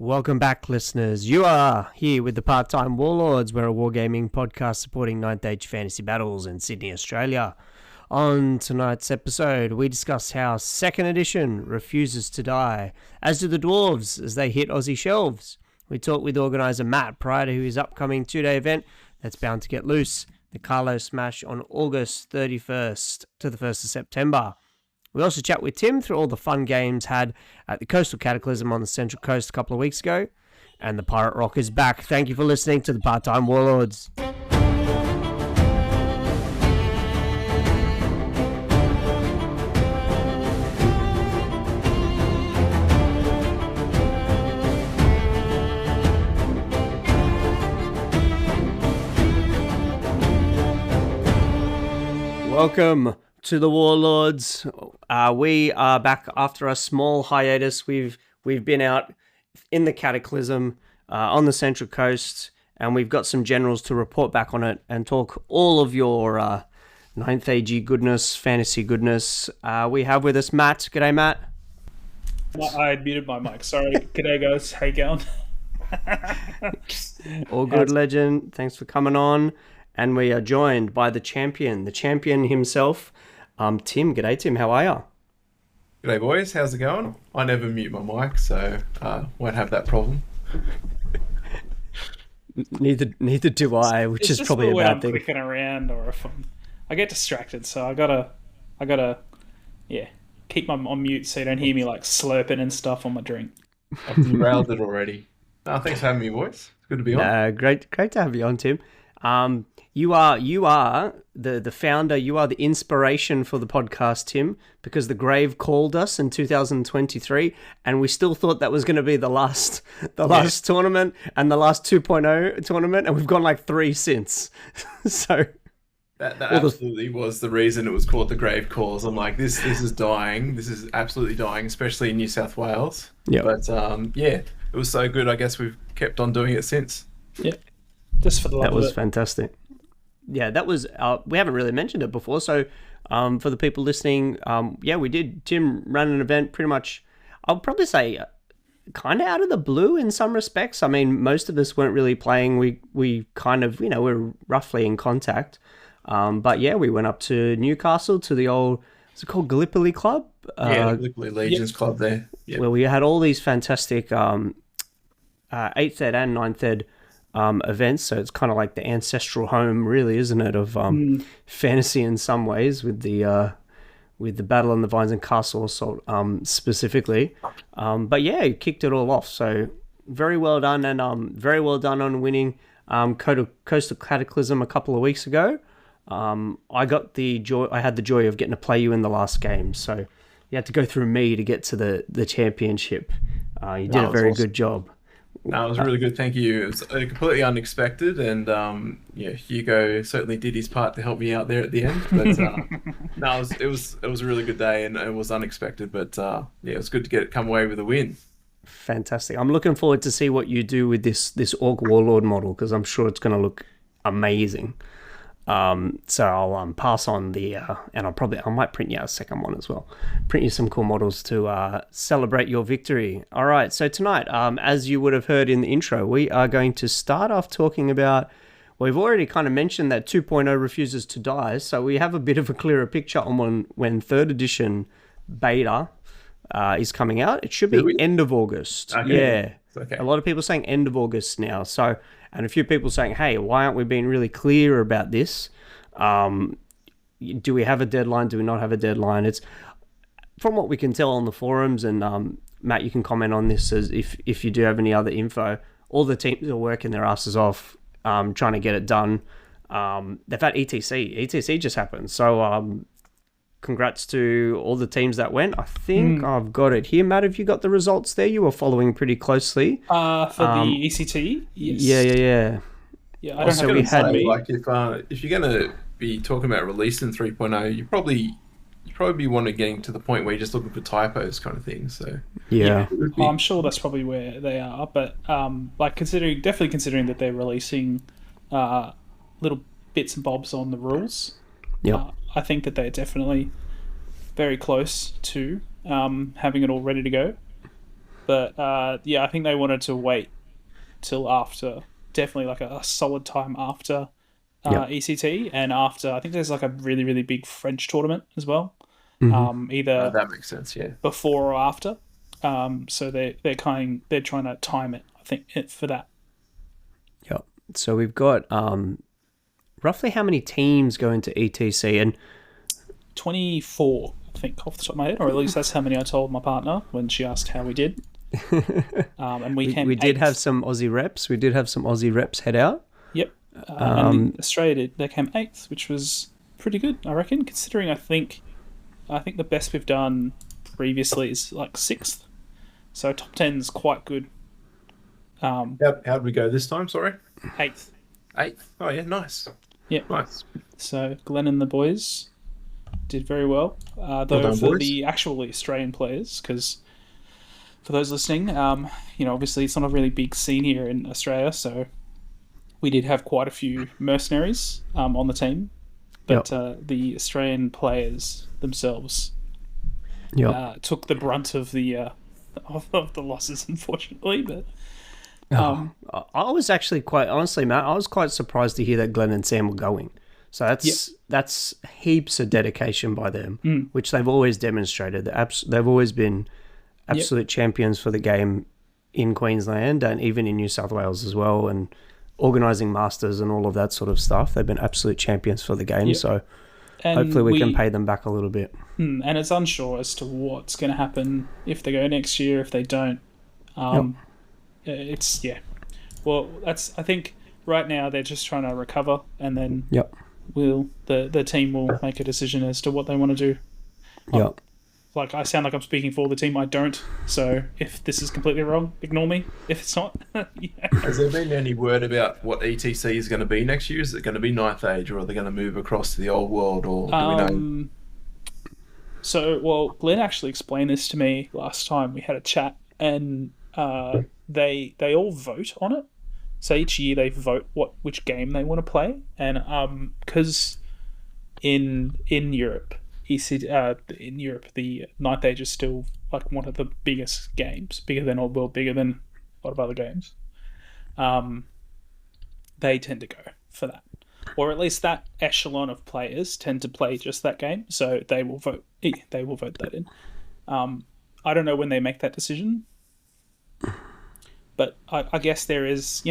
Welcome back, listeners. You are here with the Part-Time Warlords. We're a wargaming podcast supporting 9th Age fantasy battles in Sydney, Australia. On tonight's episode, we discuss how 2nd edition refuses to die, as do the dwarves as they hit Aussie shelves. We talk with organiser Matt prior to his upcoming 2-day event that's bound to get loose, the Carlo Smash on August 31st to the 1st of September. We also chat with Tim through all the fun games had at the Coastal Cataclysm on the Central Coast a couple of weeks ago. And the Pirate Rock is back. Thank you for listening to the Part-Time Warlords. Welcome to the Warlords. We are back after a small hiatus. We've been out in the Cataclysm on the Central Coast, and we've got some generals to report back on it and talk all of your 9th AG goodness, fantasy goodness. We have with us Matt. G'day, Matt. I had muted my mic. Sorry. G'day, guys. How you going? All good, legend. Thanks for coming on. And we are joined by the champion himself, Tim. G'day, Tim. How are you? G'day, boys. How's it going? I never mute my mic, so won't have that problem. Neither do I, which is probably a bad thing. I'm clicking around, or if I get distracted, so I gotta, keep my on mute so you don't hear me like slurping and stuff on my drink. I've derailed it already. Thanks for having me, boys. It's good to be on. Great to have you on, Tim. You are the founder. You are the inspiration for the podcast, Tim, because the Grave called us in 2023, and we still thought that was going to be the last tournament and the last 2.0 tournament, and we've gone like 3 since. So that absolutely was the reason it was called the Grave Calls. I'm like, this is dying. This is absolutely dying, especially in New South Wales. Yeah. But it was so good. I guess we've kept on doing it since. Yeah. Just for the love of it. That was fantastic. Yeah, that was, we haven't really mentioned it before, so for the people listening, we did. Tim ran an event pretty much, I'll probably say, kind of out of the blue in some respects. I mean, most of us weren't really playing. We kind of, we're roughly in contact. But yeah, we went up to Newcastle to the old, is it called Gallipoli Club? Gallipoli Legions Club there. Yep. Where we had all these fantastic 8th Ed and 9th Ed events, so it's kind of like the ancestral home, really, isn't it, of fantasy in some ways, with the Battle on the Vines and Castle Assault specifically. But yeah, it kicked it all off. So very well done, and very well done on winning Coastal Cataclysm a couple of weeks ago. I had the joy of getting to play you in the last game, so you had to go through me to get to the championship. You did a very good job. No, it was really good. Thank you. It was completely unexpected, and Hugo certainly did his part to help me out there at the end. But it was a really good day, and it was unexpected. But it was good to come away with a win. Fantastic. I'm looking forward to see what you do with this Orc Warlord model, because I'm sure it's going to look amazing. So I'll pass on the and I might print you a second one as well. Print you some cool models to celebrate your victory. All right, so tonight, as you would have heard in the intro, we are going to start off talking about, we've already kind of mentioned that 2.0 refuses to die, so we have a bit of a clearer picture on when 3rd edition beta is coming out. It should be end of August. Okay. Yeah. Okay. A lot of people saying end of August now, so... And a few people saying, hey, why aren't we being really clear about this? Do we have a deadline? Do we not have a deadline? It's from what we can tell on the forums, and Matt, you can comment on this as if you do have any other info. All the teams are working their asses off trying to get it done. They've had ETC. ETC just happened. So congrats to all the teams that went. I think I've got it here. Matt, have you got the results there? You were following pretty closely. For the ECT? Yes. Yeah. Yeah, I don't also, we had like if you're going to be talking about releasing 3.0, you probably want to getting to the point where you're just looking for typos kind of thing. So yeah. I'm sure that's probably where they are. But definitely considering that they're releasing little bits and bobs on the rules. Yeah. I think that they're definitely very close to having it all ready to go. But yeah, I think they wanted to wait till after, definitely like a solid time after ECT, and after I think there's like a really really big French tournament as well. Either That makes sense. Yeah. before or after. So they're trying to time it, I think, for that. Yep. So we've got roughly how many teams go into ETC, and 24, I think, off the top of my head, or at least that's how many I told my partner when she asked how we did. And we did have eighth. some Aussie reps. We did have some Aussie reps head out. Yep. And Australia they came 8th, which was pretty good, I reckon, considering I think the best we've done previously is like 6th. So top 10 is quite good. How'd we go this time? Sorry. 8th. 8th. Oh yeah, nice. Yeah. Nice. So Glenn and the boys did very well. Though done, for boys. the actual Australian players, because for those listening, obviously it's not a really big scene here in Australia, so we did have quite a few mercenaries on the team, but the Australian players themselves took the brunt of the of the losses, unfortunately. But I was actually quite honestly, Matt. I was quite surprised to hear that Glenn and Sam were going. So that's heaps of dedication by them, which they've always demonstrated. They've always been absolute champions for the game in Queensland and even in New South Wales as well, and organising masters and all of that sort of stuff. They've been absolute champions for the game. So and hopefully we can pay them back a little bit. And it's unsure as to what's going to happen if they go next year, if they don't. It's well, I think right now they're just trying to recover, and then the team will make a decision as to what they want to do. Like, I sound like I'm speaking for the team. I don't. So if this is completely wrong, ignore me. If it's not, Has there been any word about what ETC is going to be next year? Is it going to be Ninth Age, or are they going to move across to the old world, or do we know? So, Glenn actually explained this to me last time we had a chat, and they all vote on it. So each year they vote which game they want to play, and because in Europe, the Ninth Age is still like one of the biggest games, bigger than Old World, bigger than a lot of other games. They tend to go for that, or at least that echelon of players tend to play just that game. So they will vote. They will vote that in. I don't know when they make that decision, but I guess there is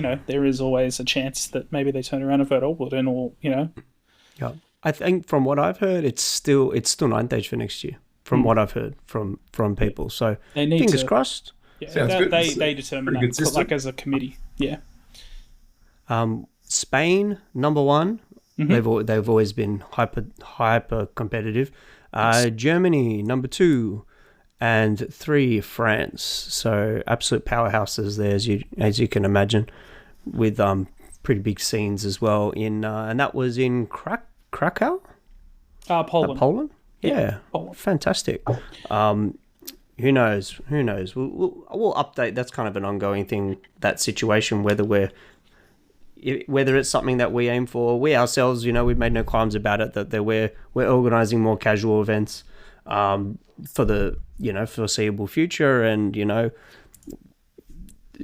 always a chance that maybe they turn around and vote Old World in, or Yeah. I think from what I've heard, it's still Ninth Age for next year. From what I've heard from people, so they need fingers crossed. Yeah, Sounds good. They determine that, like as a committee. Yeah. Spain number 1. They've always been hyper competitive. Germany number 2, and 3 France. So absolute powerhouses there, as you can imagine, with pretty big scenes as well in and that was in Krakow? Poland. Poland? Yeah. Poland. Fantastic. Who knows? We'll update. That's kind of an ongoing thing, that situation, whether it's something that we aim for. We ourselves, we've made no qualms about it, that we're organising more casual events for the, foreseeable future, and,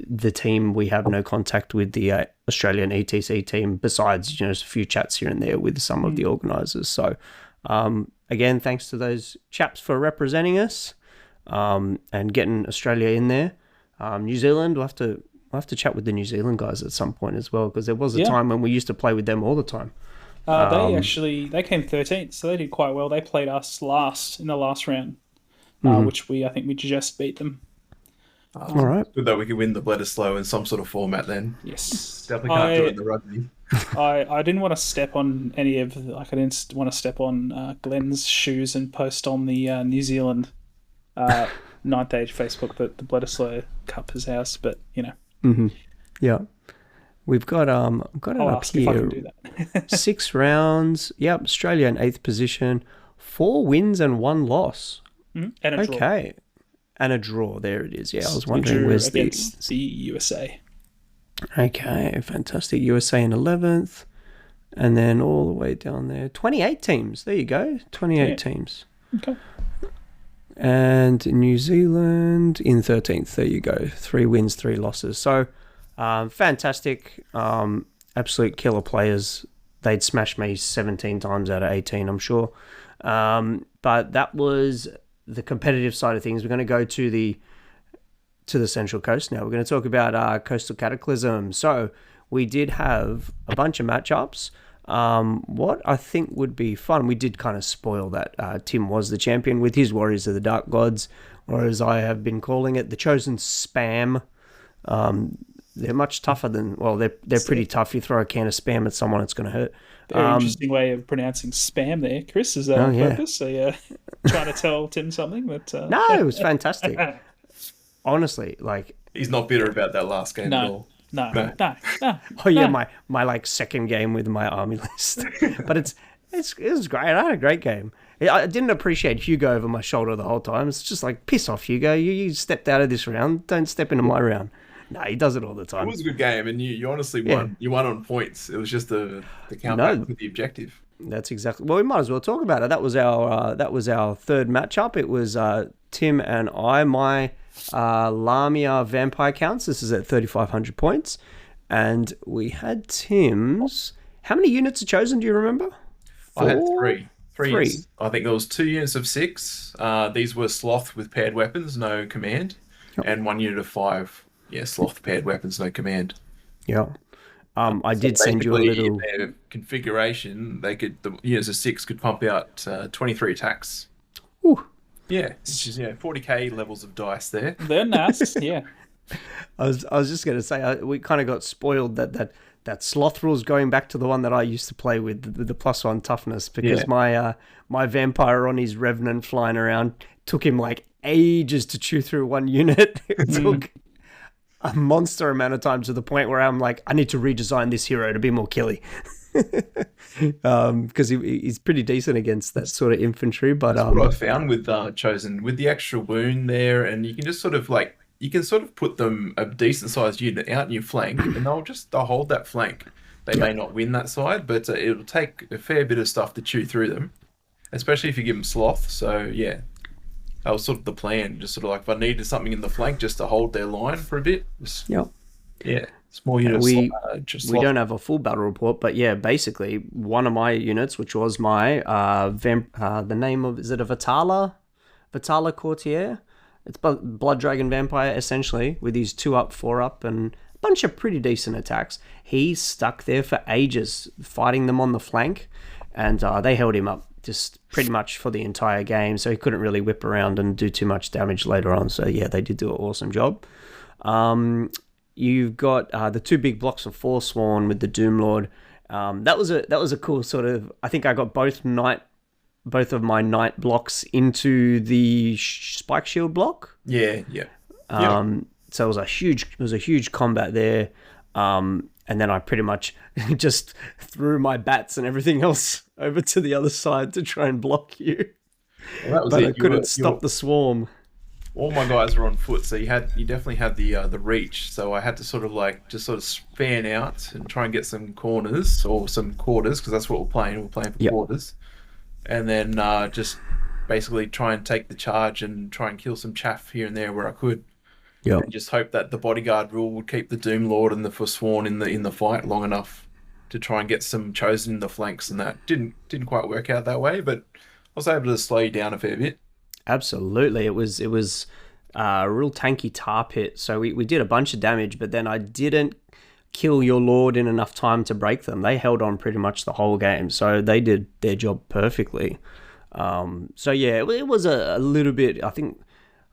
the team, we have no contact with the Australian ETC team besides a few chats here and there with some of the organisers. So again, thanks to those chaps for representing us and getting Australia in there. New Zealand, we'll have to chat with the New Zealand guys at some point as well, because there was a time when we used to play with them all the time. They came 13th, so they did quite well. They played us last in the last round, which I think we just beat them. All right. Good that we could win the Bledisloe in some sort of format then. Yes. Definitely can't do it in the rugby. I didn't want to step on I didn't want to step on Glenn's shoes and post on the New Zealand Ninth Age Facebook that the Bledisloe Cup is ours, but Yeah. We've got it I'll up ask if I can here. do that. 6 rounds. Yep, Australia in 8th position. 4 wins and 1 loss. And a draw. Okay. And a draw. There it is. Yeah, I was wondering where's against the USA. Okay, fantastic. USA in 11th. And then all the way down there. 28 teams. There you go. 28 teams. Okay. And New Zealand in 13th. There you go. 3 wins, 3 losses. So, fantastic. Absolute killer players. They'd smashed me 17 times out of 18, I'm sure. But that was the competitive side of things. We're going to go to the Central Coast now. We're going to talk about Coastal Cataclysm. So we did have a bunch of matchups. What I think would be fun, we did kind of spoil that. Tim was the champion with his Warriors of the Dark Gods, or as I have been calling it, the Chosen Spam. They're much tougher than, well, they're pretty tough. You throw a can of Spam at someone, it's going to hurt. Very interesting way of pronouncing spam there, Chris. Is that on purpose? Are you trying to tell Tim something? No, it was fantastic. Honestly, like... He's not bitter about that last game at all. No. Oh yeah, my like second game with my army list, but it was great. I had a great game. I didn't appreciate Hugo over my shoulder the whole time. It's just like, piss off, Hugo. You stepped out of this round. Don't step into my round. No, he does it all the time. It was a good game, and you honestly won. Yeah. You won on points. It was just the countback with the objective. That's exactly. Well, we might as well talk about it. That was our third matchup. It was Tim and I. My Lamia vampire counts. This is at 3,500 points, and we had Tim's. How many units are chosen? Do you remember? 4? I had three. I think there was 2 units of 6. These were sloth with paired weapons, no command, and 1 unit of 5. Yeah, sloth paired weapons, no command. Yeah. I did send you a little... In their configuration, the units of 6 could pump out 23 attacks. Ooh. Yeah, which is 40k levels of dice there. They're nice, yeah. I was just going to say, we kind of got spoiled that sloth rule's going back to the one that I used to play with the +1 toughness, because my vampire on his revenant flying around took him like ages to chew through 1 unit. It took a monster amount of time, to the point where I'm like, I need to redesign this hero to be more killy. Because he's pretty decent against that sort of infantry. But that's what I found with Chosen, with the extra wound there, and you can just sort of put them a decent sized unit out in your flank, and they'll hold that flank. They may not win that side, but it'll take a fair bit of stuff to chew through them, especially if you give them sloth. So yeah, that was sort of the plan. Just sort of like, if I needed something in the flank just to hold their line for a bit. Yeah. Small units. We don't have a full battle report, but yeah, basically one of my units, which was my the name of, is it a Vitala Courtier? It's Blood Dragon Vampire, essentially, with his 2 up, 4 up, and a bunch of pretty decent attacks. He stuck there for ages, fighting them on the flank, and they held him up just pretty much for the entire game, so he couldn't really whip around and do too much damage later on. So yeah, they did do an awesome job. You've got the 2 big blocks of Forsworn with the Doomlord. That was a cool sort of... I think I got both of my knight blocks into the spike shield block. Yeah. So it was a huge combat there. And then I pretty much just threw my bats and everything else over to the other side to try and block you. Well, but I couldn't stop the swarm. All my guys were on foot, so you definitely had the reach. So I had to sort of span out and try and get some corners or some quarters, because that's what we're playing. We're playing for quarters, and then just basically try and take the charge and try and kill some chaff here and there where I could. Yeah. And just hope that the bodyguard rule would keep the Doom Lord and the Forsworn in the fight long enough to try and get some Chosen in the flanks, and that didn't quite work out that way, but I was able to slow you down a fair bit. Absolutely. It was a real tanky tar pit. So we did a bunch of damage, but then I didn't kill your Lord in enough time to break them. They held on pretty much the whole game. So they did their job perfectly. So yeah, it was a little bit, I think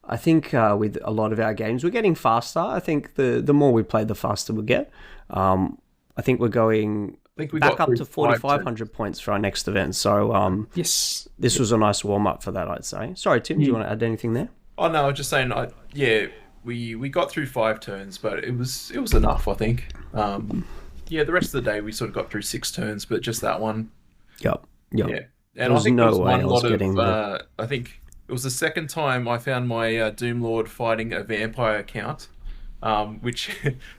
with a lot of our games, we're getting faster. I think the more we play, the faster we get. I think we're going... back up to 4,500 points for our next event. So yes, this was a nice warm up for that, I'd say. Sorry, Tim, do you want to add anything there? Oh no, I was just saying. We got through 5 turns, but it was enough, I think. The rest of the day we sort of got through 6 turns, but just that one. Yep. Yeah, and I think there was one lot of. I think it was the second time I found my Doom Lord fighting a vampire account, which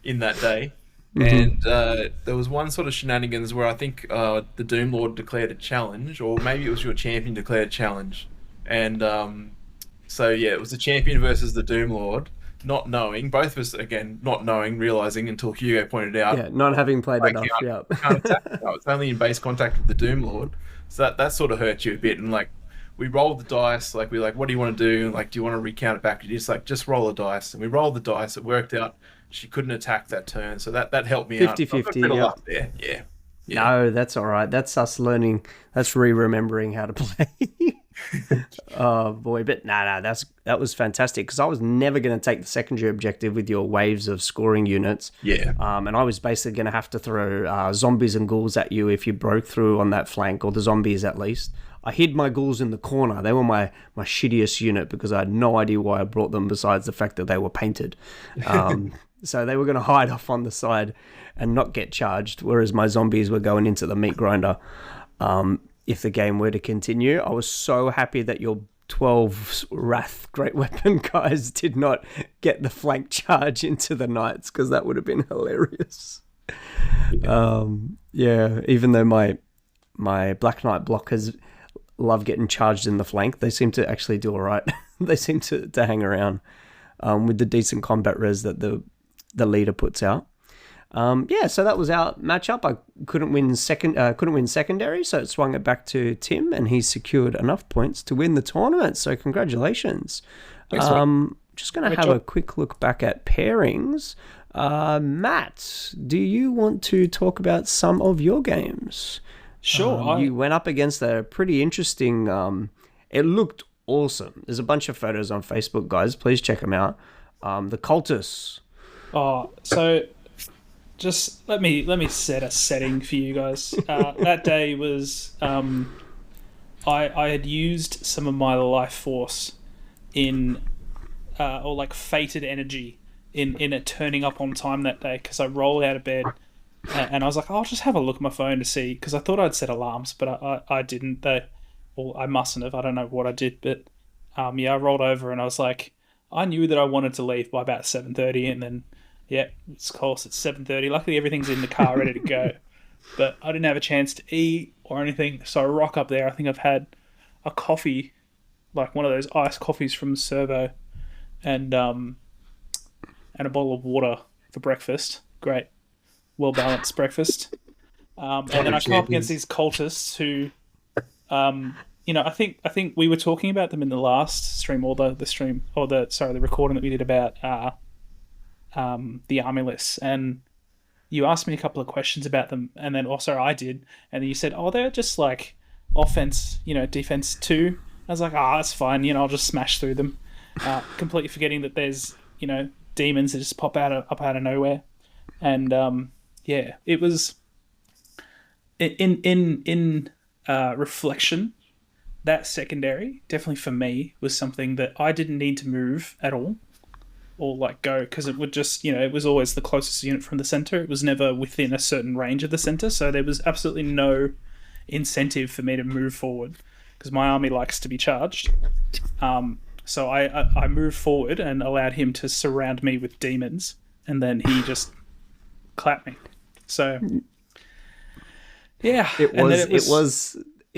in that day. Mm-hmm. And there was one sort of shenanigans where I think the Doom Lord declared a challenge, or maybe it was your champion declared a challenge, and So yeah, it was the champion versus the Doom Lord. Not knowing, both of us again, not knowing, realizing until Hugo pointed out, Yeah, not having played I enough. Yeah. can't attack. No, it's only in base contact with the Doom Lord. So that sort of hurt you a bit. And like, we rolled the dice. Like, we like, what do you want to do? Like, do you want to recount it back? You just roll the dice. And we rolled the dice. It worked out. She couldn't attack that turn. So that helped me out. 50-50, I've got a bit of luck there. Yeah. No, that's all right. That's us learning. That's remembering how to play. Oh boy, but that was fantastic because I was never going to take the secondary objective with your waves of scoring units. Yeah. And I was basically going to have to throw zombies and ghouls at you if you broke through on that flank, or the zombies at least. I hid my ghouls in the corner. They were my shittiest unit because I had no idea why I brought them besides the fact that they were painted. So they were going to hide off on the side and not get charged, whereas my zombies were going into the meat grinder. If the game were to continue, I was so happy that your 12 Wrath Great Weapon guys did not get the flank charge into the Knights, because that would have been hilarious. Yeah, even though my Black Knight blockers love getting charged in the flank, they seem to actually do all right. They seem to hang around with the decent combat res that the leader puts out. So that was our matchup. I couldn't win secondary, so it swung it back to Tim, and he secured enough points to win the tournament. So congratulations. Thanks, just going to have a quick look back at pairings. Matt, do you want to talk about some of your games? Sure. You went up against a pretty interesting... it looked awesome. There's a bunch of photos on Facebook, guys. Please check them out. The Cultists. So... Just let me set a setting for you guys. That day was I had used some of my life force in or like fated energy in a turning up on time that day, because I rolled out of bed and I was like, I'll just have a look at my phone to see, because I thought I'd set alarms, but I didn't. I mustn't have. I don't know what I did, but I rolled over and I was like, I knew that I wanted to leave by about 7:30, and then. Yeah, of course, it's 7:30. Luckily, everything's in the car ready to go. But I didn't have a chance to eat or anything, so I rock up there. I think I've had a coffee, like one of those iced coffees from Servo, and a bottle of water for breakfast. Great, well-balanced breakfast. And then I come up against these cultists who, I think we were talking about them in the last stream, or the recording that we did about... the army lists, and you asked me a couple of questions about them, and then also I did, and then you said, they're just like offense, defense too. I was like, that's fine, I'll just smash through them, completely forgetting that there's demons that just pop up out of nowhere. And it was in reflection, that secondary definitely for me was something that I didn't need to move at all or like go, because it would just, it was always the closest unit from the center. It was never within a certain range of the center, so there was absolutely no incentive for me to move forward, because my army likes to be charged. So I moved forward and allowed him to surround me with demons, and then he just clapped me. So yeah, it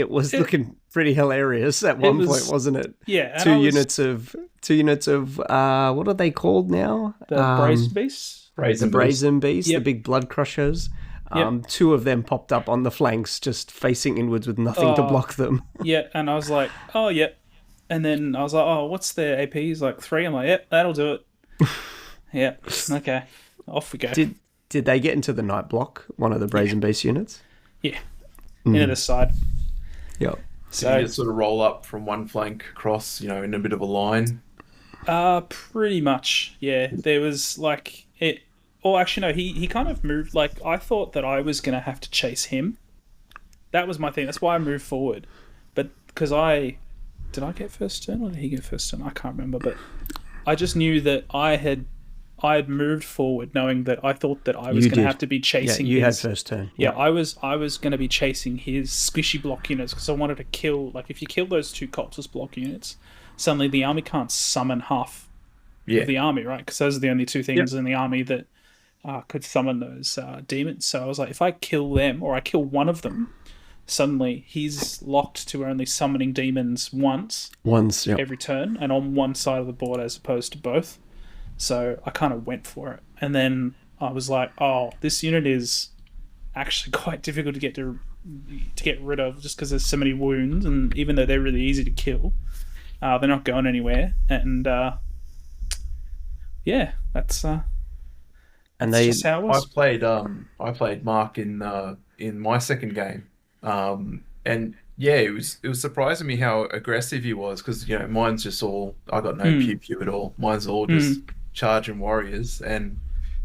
was looking pretty hilarious at one point, wasn't it? Yeah, two units of what are they called now? The Brazen Beasts. Brazen Beasts, yep. The big blood crushers. Yep. Two of them popped up on the flanks, just facing inwards with nothing to block them. Yeah, and I was like, yep. And then I was like, what's their AP? He's like 3. I'm like, yep, that'll do it. Yeah, okay, off we go. Did they get into the night block, one of the Brazen Beast units? Yeah, into the side. Yep. So you just sort of roll up from one flank across, in a bit of a line? Pretty much, yeah. There was like it. Or actually, no. He kind of moved. Like I thought that I was gonna have to chase him. That was my thing. That's why I moved forward. But because did I get first turn or did he get first turn? I can't remember. But I just knew that I had moved forward, knowing that I thought that I was going to have to be chasing. Yeah, you had first turn. Yeah, I was going to be chasing his squishy block units, because I wanted to kill. Like, if you kill those 2 cultist block units, suddenly the army can't summon half of the army, right? Because those are the only 2 things in the army that could summon those demons. So I was like, if I kill them, or I kill one of them, suddenly he's locked to only summoning demons once Once, yeah. every turn and on one side of the board as opposed to both. So I kind of went for it. And then I was like, oh, this unit is actually quite difficult to get rid of just because there's so many wounds, and even though they're really easy to kill, they're not going anywhere. And yeah, that's just how it was. I played Mark in my second game, and yeah, it was surprising me how aggressive he was because mine's just all I got no pew pew at all. Mine's all just charging warriors, and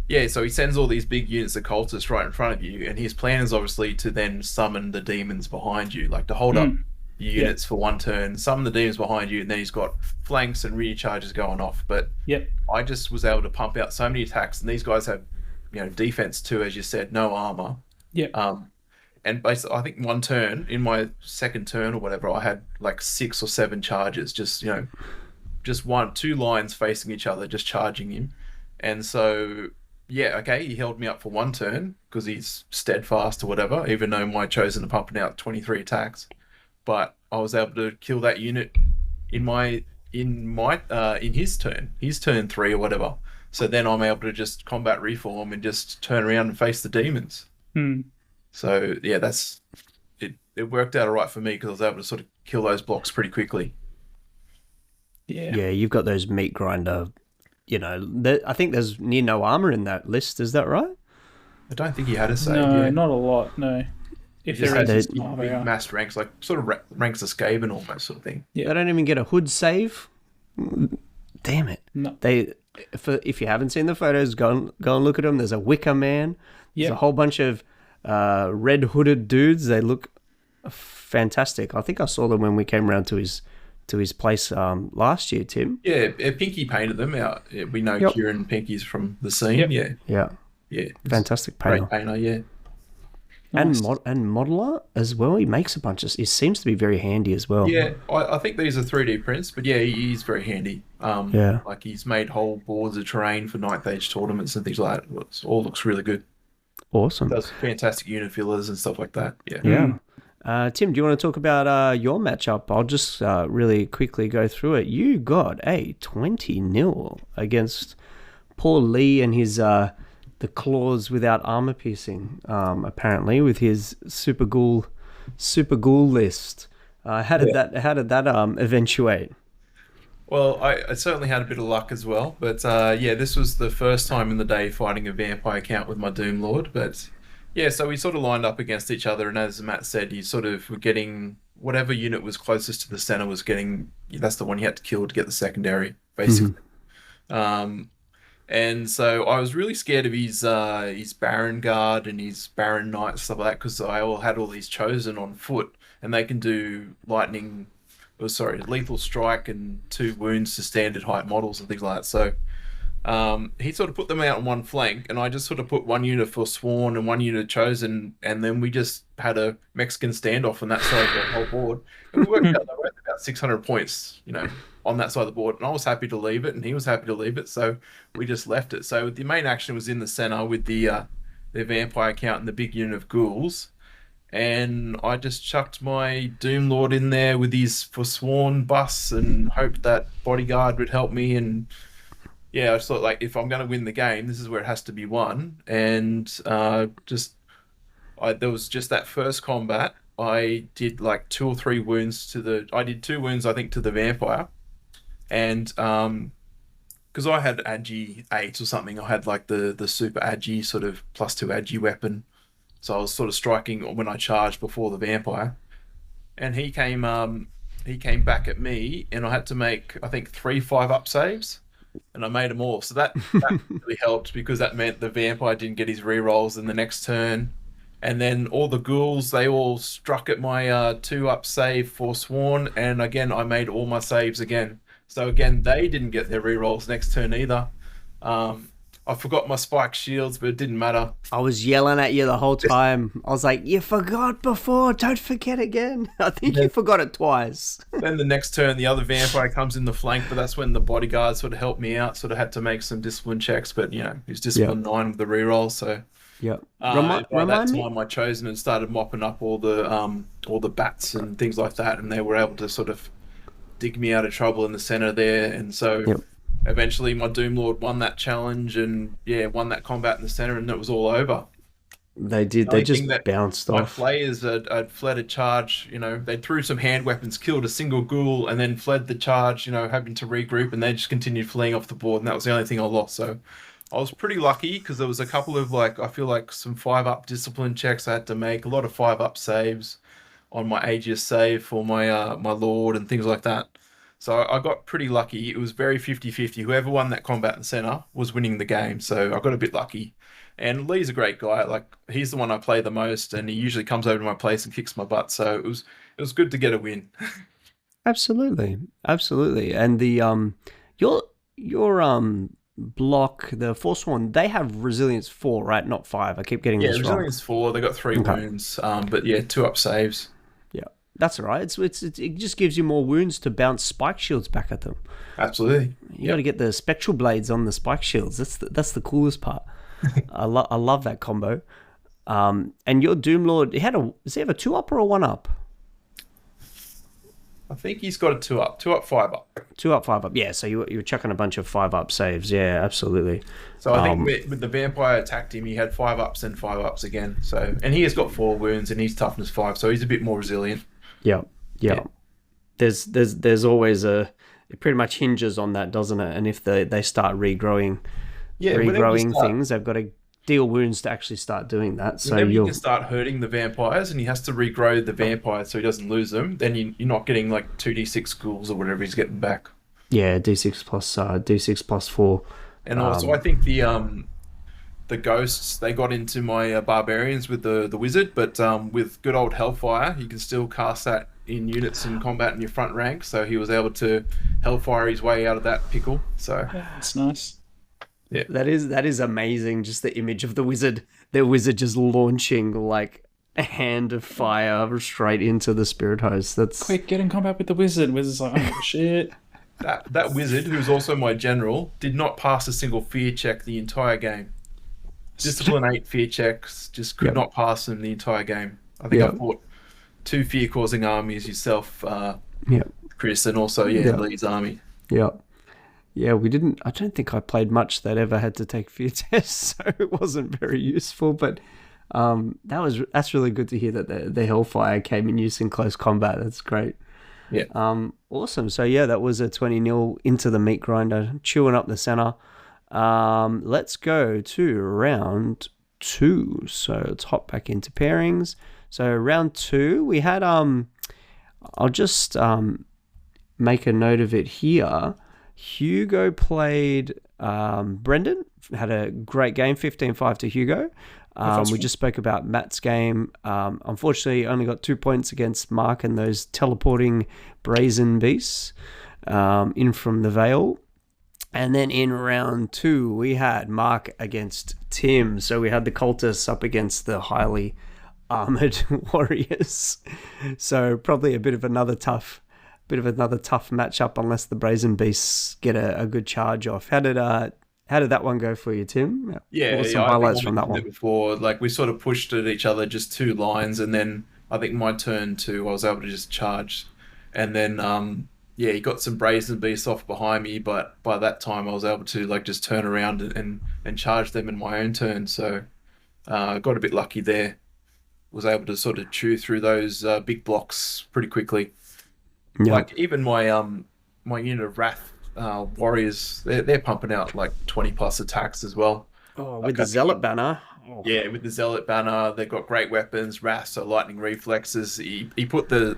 yeah, so he sends all these big units of cultists right in front of you, and his plan is obviously to then summon the demons behind you, like to hold up your units for one turn, summon the demons behind you, and then he's got flanks and rear charges going off. But I just was able to pump out so many attacks, and these guys have, defense too, as you said, no armor. And basically, I think one turn, in my second turn or whatever, I had like 6 or 7 charges, just 2 lines facing each other, just charging him. And so, yeah, okay, he held me up for one turn because he's steadfast or whatever, even though my chosen are pumping out 23 attacks. But I was able to kill that unit in his turn 3 or whatever. So then I'm able to just combat reform and just turn around and face the demons. So yeah, it worked out all right for me because I was able to sort of kill those blocks pretty quickly. Yeah, you've got those meat grinder. I think there's near no armor in that list. Is that right? I don't think he had a save. No, not a lot. No. If there is big massed ranks, like sort of ranks of Skaven almost sort of thing. Yeah. They don't even get a hood save. Damn it! No. If you haven't seen the photos, go and look at them. There's a Wicker Man. There's a whole bunch of red hooded dudes. They look fantastic. I think I saw them when we came around to his place last year, Tim. Yeah, Pinky painted them out. Yeah, we know Kieran Pinky's from the scene. Yeah. Fantastic painter. Great painter, yeah. Nice. And modeler as well. He makes a bunch of. He seems to be very handy as well. Yeah, I think these are 3D prints, but yeah, he's very handy. Like he's made whole boards of terrain for 9th Age tournaments and things like that. It all looks really good. Awesome. Does fantastic unit fillers and stuff like that. Yeah. Tim, do you want to talk about your matchup? I'll just really quickly go through it. You got a 20-0 against Paul Lee and his the claws without armor piercing, apparently, with his super ghoul list. How did that eventuate? Well, I certainly had a bit of luck as well, but this was the first time in the day fighting a vampire count with my Doom Lord. But yeah, so we sort of lined up against each other, and as Matt said, you sort of were getting whatever unit was closest to the center was getting. That's the one you had to kill to get the secondary, basically. And so I was really scared of his Baron Guard and his Baron Knight and stuff like that because I had all these chosen on foot, and they can do lethal strike and 2 wounds to standard height models and things like that. So he sort of put them out on one flank, and I just sort of put one unit for Sworn and one unit chosen, and then we just had a Mexican standoff on that side of the whole board. And we worked out they were about 600 points, on that side of the board, and I was happy to leave it, and he was happy to leave it, so we just left it. So the main action was in the center with the vampire count and the big unit of ghouls, and I just chucked my Doom Lord in there with his Forsworn bus and hoped that Bodyguard would help me. And yeah, I just thought, like, if I'm going to win the game, this is where it has to be won. And there was just that first combat. I did like 2 or 3 wounds I did 2 wounds, I think, to the vampire. And because I had Agi 8 or something, I had like the super Agi sort of +2 Agi weapon. So I was sort of striking when I charged before the vampire. And he came back at me, and I had to make, I think, 3 5-up saves. And I made them all. So that really helped because that meant the vampire didn't get his rerolls in the next turn. And then all the ghouls, they all struck at my 2-up save for Sworn. And again, I made all my saves again. So again, they didn't get their rerolls next turn either. I forgot my spike shields, but it didn't matter. I was yelling at you the whole time. I was like, you forgot before. Don't forget again. I think you forgot it twice. Then the next turn, the other vampire comes in the flank, but that's when the bodyguard sort of helped me out. Sort of had to make some discipline checks, but he was discipline 9 with the reroll. So Yep. by that Remind me. time, I chosen and started mopping up all the bats and things like that, and they were able to sort of dig me out of trouble in the center there, and so. Yep. Eventually, my Doom Lord won that challenge and won that combat in the center, and it was all over. They did. They just bounced my off. players had fled a charge. They threw some hand weapons, killed a single ghoul, and then fled the charge. Having to regroup, and they just continued fleeing off the board, and that was the only thing I lost. So I was pretty lucky because there was a couple of I feel like some 5-up discipline checks I had to make, a lot of 5-up saves on my Aegis save for my my Lord and things like that. So I got pretty lucky. It was very 50-50. Whoever won that combat in the center was winning the game. So I got a bit lucky. And Lee's a great guy. He's the one I play the most, and he usually comes over to my place and kicks my butt. So it was good to get a win. Absolutely. And the your block, the Forsworn, they have resilience 4, right? Not 5. I keep getting this wrong. Resilience 4. They got 3 wounds. But 2-up saves. Yeah, that's all right. It just gives you more wounds to bounce spike shields back at them. Absolutely. You got to get the spectral blades on the spike shields. That's the coolest part. I love that combo. And your Doom Lord, does he have a 2-up or a 1-up? I think he's got a 2-up, 2-up, 5-up. 2-up, 5-up. Yeah, so you were chucking a bunch of 5-up saves. Yeah, absolutely. So I think with the vampire attacked him, he had 5-ups and 5-ups again. So, and he has got 4 wounds and he's toughness 5, so he's a bit more resilient. Yeah. There's always it pretty much hinges on that, doesn't it? And if they start regrowing things, they've got to deal wounds to actually start doing that. So you can start hurting the vampires, and he has to regrow the vampires so he doesn't lose them. Then you're not getting 2d6 ghouls or whatever he's getting back. Yeah, d6 plus 4. And also, I think the ghosts, they got into my barbarians with the wizard, but with good old Hellfire, you can still cast that in units in combat in your front rank. So he was able to Hellfire his way out of that pickle. So that's nice. Yeah, that is amazing. Just the image of the wizard just launching a hand of fire straight into the spirit host. That's quick, get in combat with the wizard. Wizard's like, oh shit. That wizard, who's also my general, did not pass a single fear check the entire game. Discipline 8 fear checks, just could not pass them the entire game. I think I fought 2 fear-causing armies yourself, Chris, and also Lee's army. Yeah. Yeah, we didn't. I don't think I played much that ever had to take fear tests, so it wasn't very useful. But that's really good to hear that the Hellfire came in use in close combat. That's great. Yeah. Awesome. So that was a 20-0 into the meat grinder, chewing up the center. Let's go to round 2. So let's hop back into pairings. So round 2, we had I'll just make a note of it here. Hugo played Brendan, had a great game, 15-5 to Hugo. We just spoke about Matt's game. Unfortunately, only got 2 points against Mark and those teleporting brazen beasts in from the Vale. And then in round 2, we had Mark against Tim. So we had the cultists up against the highly armored warriors. So probably a bit of another tough matchup unless the brazen beasts get a good charge off. How did that one go for you, Tim? Yeah, what were some highlights from that one? Before, we sort of pushed at each other just 2 lines, and then I think my turn 2, I was able to just charge, and then he got some brazen beasts off behind me, but by that time I was able to just turn around and charge them in my own turn. So I got a bit lucky there. Was able to sort of chew through those big blocks pretty quickly. Yeah. Even my my unit of Wrath warriors, they're pumping out 20 plus attacks as well. Oh, with the Zealot banner. Oh. Yeah, with the Zealot banner, they've got great weapons. Wrath, so lightning reflexes. He put the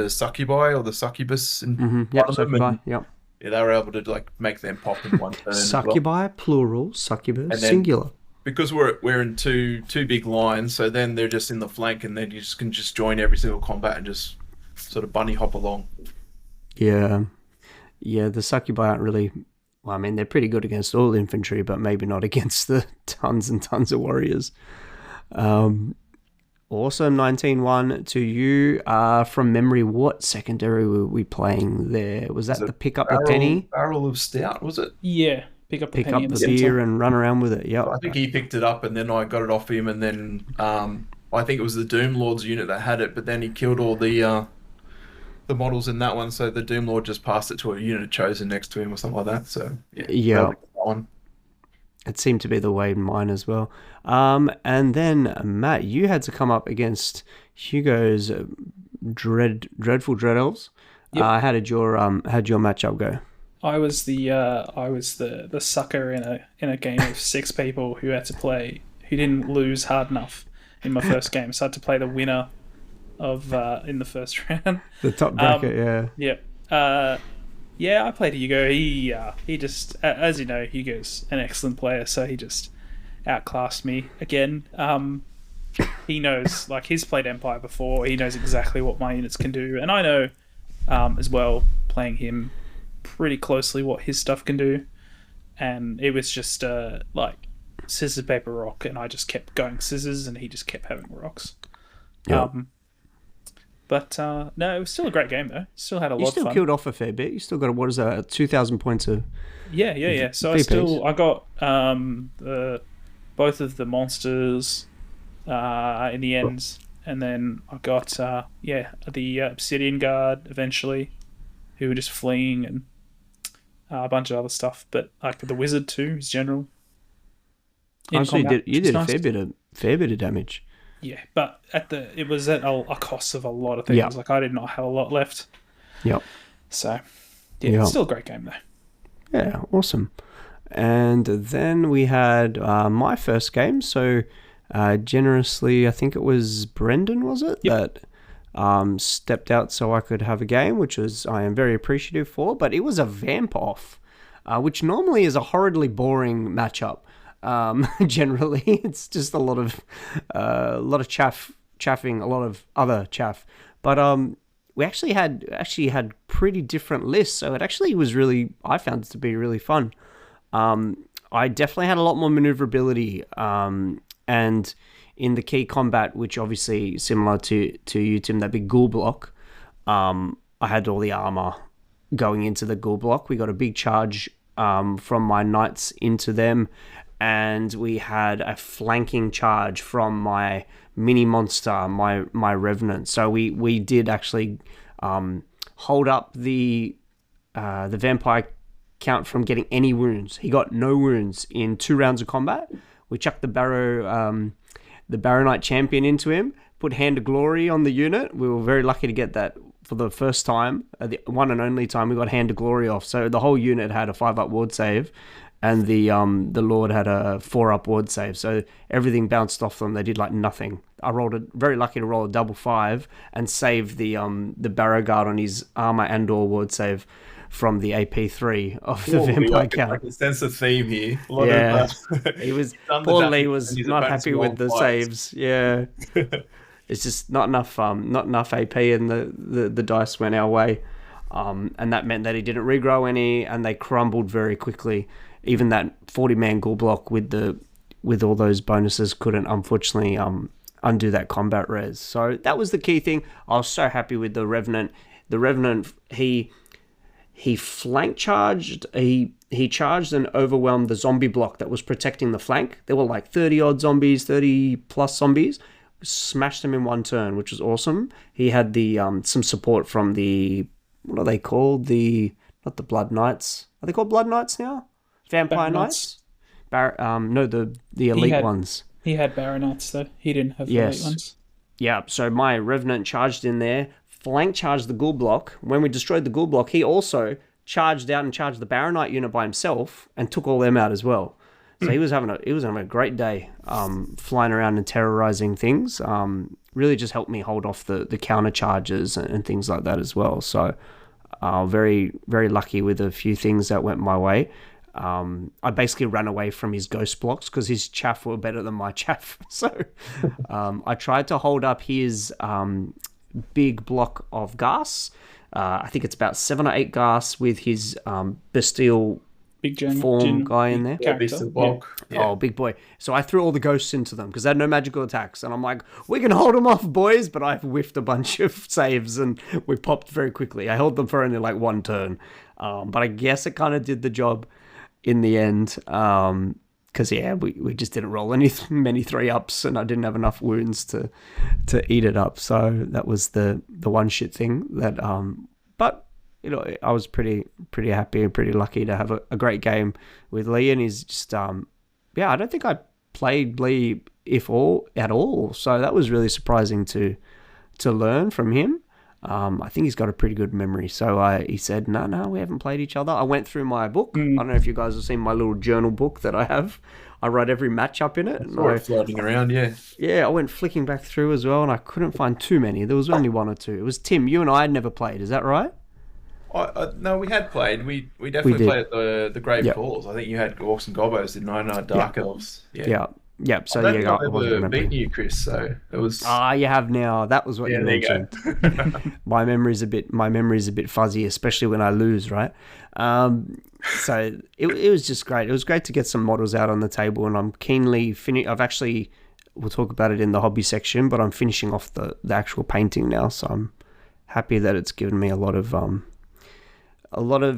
succubi or the succubus in front of them. And, yeah, they were able to make them pop in one turn. Succubi, plural. Succubus, singular. Because we're in two big lines, so then they're just in the flank, and then you can just join every single combat and just sort of bunny hop along. Yeah, the succubi aren't really Well, I mean, they're pretty good against all infantry, but maybe not against the tons and tons of warriors. Awesome, 19-1 to you. From memory, what secondary were we playing there? Was that the pick up the penny? Barrel of stout, was it? Yeah, pick up the Pick penny up in the the beer center. and run around with it. Yeah, I think he picked it up and then I got it off him, and then I think it was the Doom Lord's unit that had it, but then he killed all the models in that one, so the Doom Lord just passed it to a unit chosen next to him or something like that. So Yeah. that one. It seemed to be the way in mine as well. And then Matt, you had to come up against Hugo's dreadful Dread Elves. Yep. How did your matchup go? I was the sucker in a game of 6 people who didn't lose hard enough in my first game, so I had to play the winner of in the first round. The top bracket, yeah. Yeah. Yeah, I played Hugo. He just, as you know, Hugo's an excellent player, so he just outclassed me again. He knows, like, he's played Empire before. He knows exactly what my units can do, and I know as well, playing him pretty closely, what his stuff can do. And it was just like scissors, paper, rock, and I just kept going scissors, and he just kept having rocks. Yeah. But no, it was still a great game though. Still had a lot of fun. You still killed off a fair bit. You still got, 2,000 points of... Yeah. So VPs. I got both of the monsters in the end, and then I got the Obsidian Guard eventually, who were just fleeing, and a bunch of other stuff. But like the Wizard too, his general. Honestly, you did a nice. fair bit of damage. Yeah, but it was at a cost of a lot of things. Yeah. Like I did not have a lot left. Yep. So yeah, it's still a great game though. Yeah, awesome. And then we had my first game. So generously, I think it was Brendan, was it? Yep. That stepped out so I could have a game, which I am very appreciative for. But it was a vamp off, which normally is a horridly boring matchup. Generally, it's just a lot of chaffing, a lot of other chaff. But we actually had pretty different lists, so it actually was really, I found it to be really fun. I definitely had a lot more maneuverability, and in the key combat, which obviously similar to you, Tim, that big ghoul block, I had all the armor going into the ghoul block. We got a big charge from my knights into them, and we had a flanking charge from my mini monster, my revenant. So we did actually hold up the vampire count from getting any wounds. He got no wounds in 2 rounds of combat. We chucked the Barrow Knight champion into him, put Hand of Glory on the unit. We were very lucky to get that for the first time, the one and only time we got Hand of Glory off. So the whole unit had a 5-up ward save, and the Lord had a 4-up ward save. So everything bounced off them. They did like nothing. I very lucky to roll a double 5 and save the Barrow Guard on his armor and or ward save from the AP3 of the vampire count. I can sense a theme here. He was poor Lee was not happy with the saves. Yeah. It's just not enough AP, and the dice went our way, and that meant that he didn't regrow any, and they crumbled very quickly. Even that 40-man ghoul block with all those bonuses couldn't, unfortunately, undo that combat res. So that was the key thing. I was so happy with the Revenant. The Revenant, he flank charged. He charged and overwhelmed the zombie block that was protecting the flank. There were like 30-odd zombies, 30-plus zombies. Smashed them in one turn, which was awesome. He had the some support from the, what are they called? Not the Blood Knights. Are they called Blood Knights now? Vampire Knights? No, the elite ones. He had Baronites though. He didn't have the elite ones. Yeah, so my Revenant charged in there, flank charged the ghoul block. When we destroyed the ghoul block, he also charged out and charged the Baronite unit by himself and took all them out as well. So he was having a great day, flying around and terrorizing things. Really just helped me hold off the counter charges and things like that as well. So very, very lucky with a few things that went my way. I basically ran away from his ghost blocks because his chaff were better than my chaff. So I tried to hold up his big block of gas. I think it's about 7 or 8 gas with his bestial big gen form guy in there. Yeah, beast of the bulk. Yeah. Oh, big boy. So I threw all the ghosts into them because they had no magical attacks. And I'm like, we can hold them off, boys. But I whiffed a bunch of saves and we popped very quickly. I held them for only like one turn. But I guess it kind of did the job in the end. Because, we just didn't roll many 3-ups and I didn't have enough wounds to eat it up. So that was the one shit thing that... But... I was pretty happy and pretty lucky to have a great game with Lee, and he's just I don't think I played Lee at all, so that was really surprising to learn from him. I think he's got a pretty good memory, so he said, no, we haven't played each other. I went through my book. I don't know if you guys have seen my little journal book that I have. I write every matchup in it. I floating around, yeah. Yeah, I went flicking back through as well, and I couldn't find too many. There was only one or two. It was Tim, you and I had never played, is that right? No, we had played. We definitely played at the Grave Calls. I think you had Orcs and Gobbos, didn't I? No, Dark Elves. Yeah. Yep. So I don't think I've ever beaten you, Chris. So it was. You have now. That was what you mentioned. My memory's a bit fuzzy, especially when I lose. Right. So it was just great. It was great to get some models out on the table, and I'm keenly we'll talk about it in the hobby section, but I'm finishing off the actual painting now. So I'm happy that it's given me a lot of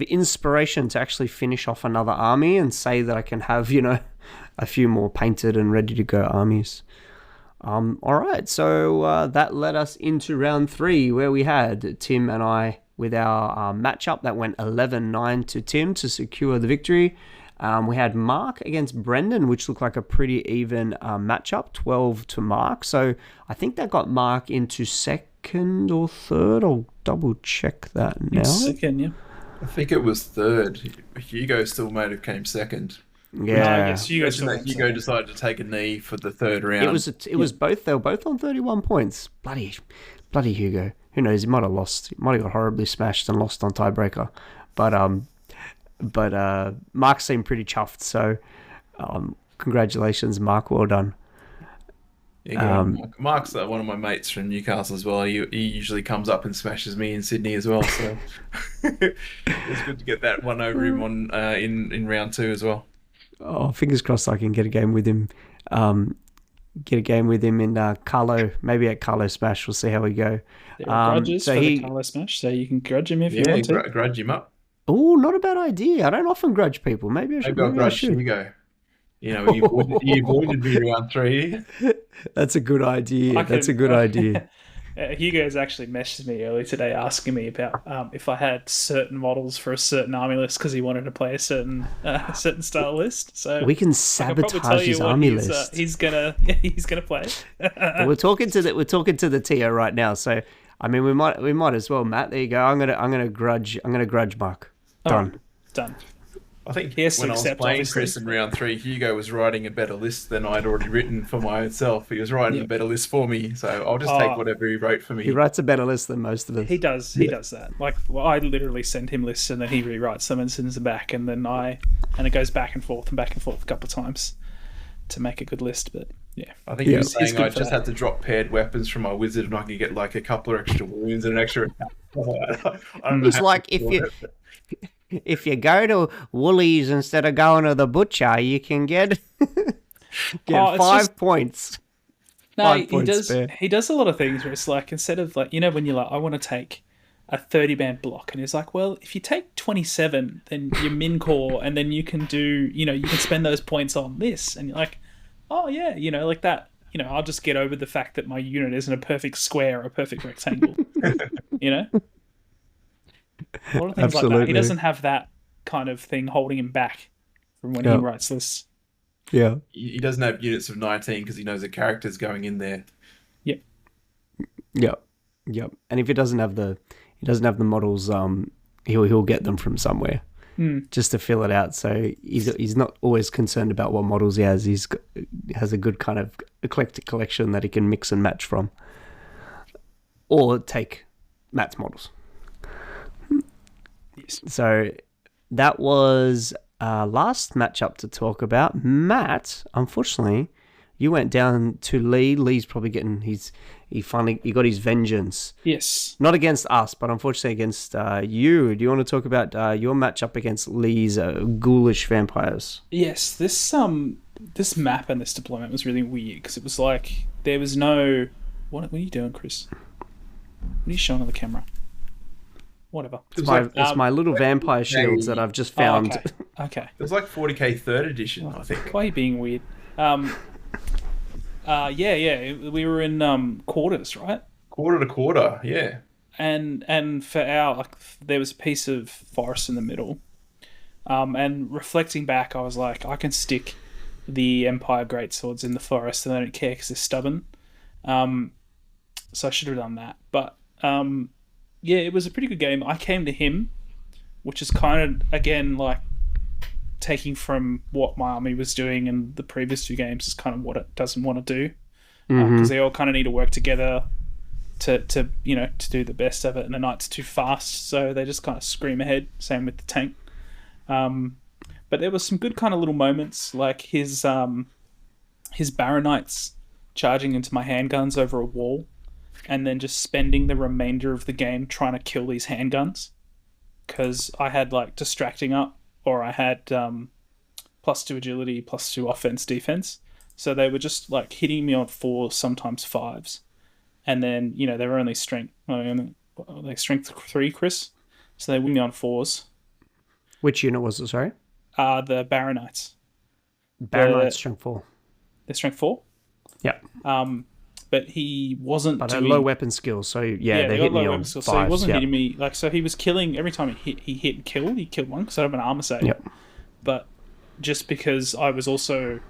inspiration to actually finish off another army and say that I can have, a few more painted and ready to go armies. All right, so that led us into round 3 where we had Tim and I with our matchup that went 11-9 to Tim to secure the victory. We had Mark against Brendan, which looked like a pretty even matchup, 12 to Mark. So I think that got Mark into second or third. I'll double check that now. Second, yeah. I think it was third. Hugo still might have came second. Yeah, no, I guess Hugo decided to take a knee for the third round. It was both. They were both on 31 points. Bloody Hugo. Who knows? He might have lost. He might have got horribly smashed and lost on tiebreaker. But Mark seemed pretty chuffed. So, congratulations, Mark. Well done. Yeah, Mark's one of my mates from Newcastle as well. He usually comes up and smashes me in Sydney as well. So it's good to get that one over him in round 2 as well. Oh, fingers crossed I can get a game with him. In Carlo, maybe at Carlo Smash. We'll see how we go. There are grudges for the Carlo Smash, so you can grudge him if you want to. Grudge him up. Oh, not a bad idea. I don't often grudge people. Maybe I'll grudge Hugo. You avoided me round 3. That's a good idea. That's a good idea. Hugo's actually messaged me earlier today asking me about if I had certain models for a certain army list because he wanted to play a certain style list. So we can sabotage his army list. He's gonna play. We're talking to the TO right now. So I mean, we might as well, Matt. There you go. I'm gonna grudge Mark. Done. Done. I think when I was playing Chris in round 3, Hugo was writing a better list than I'd already written for myself. He was writing a better list for me, so I'll just take whatever he wrote for me. He writes a better list than most of us. He does. He does that. I literally send him lists and then he rewrites them and sends them back, and it goes back and forth a couple of times to make a good list. But yeah, I think he was saying I just had to drop paired weapons from my wizard and I could get like a couple of extra wounds and an extra. It's like if you go to Woolies instead of going to the butcher, you can get 5 points. No, he does a lot of things where it's like, instead of like, when you're like, I want to take a 30-man block, and it's like, well, if you take 27, then you min core, and then you can do, you can spend those points on this, and you're like, oh yeah, like that. I'll just get over the fact that my unit isn't a perfect square or a perfect rectangle. A lot of things like that. He doesn't have that kind of thing holding him back from when he writes lists. Yeah. He doesn't have units of 19 because he knows the character's going in there. Yep. Yep. And if he doesn't have the models, he'll get them from somewhere just to fill it out. So he's not always concerned about what models he has. He has a good kind of eclectic collection that he can mix and match from, or take Matt's models. So that was last matchup to talk about. Matt, unfortunately, You went down to Lee. Lee's probably getting he got his vengeance. Yes. Not against us, but unfortunately against you. Do you want to talk about your matchup against Lee's ghoulish vampires? Yes. This map and this deployment was really weird because it was like there was no. What are you doing, Chris? What are you showing on the camera? Whatever. It's my little vampire shields that I've just found. Okay. It was like 40k third edition, I think. Why are you being weird? Yeah. We were in quarters, right? Quarter to quarter, yeah. And for our there was a piece of forest in the middle. And reflecting back, I was like, I can stick the Empire greatswords in the forest, and I don't care because they're stubborn. So I should have done that, but yeah, it was a pretty good game. I came to him, which is kind of again like taking from what my army was doing in the previous 2 games is kind of what it doesn't want to do, because they all kind of need to work together to do the best of it, and the knight's too fast, so they just kind of scream ahead. Same with the tank. But there was some good kind of little moments, like his Baron Knights charging into my handguns over a wall, and then just spending the remainder of the game trying to kill these handguns, because I had like distracting up, or I had +2 agility, +2 offense, defense. So they were just like hitting me on 4s, sometimes 5s, and then they were only strength. They strength 3, Chris. So they win me on 4s. Which unit was it? Sorry. The Baron Knights. Baron Knights strength 4. They're strength 4. Yeah. But he wasn't. But doing... low weapon skills, so yeah, they hit me on 5s. So he wasn't hitting me so he was killing every time he hit and killed. He killed one because I have an armor save. Yep. But just because I was also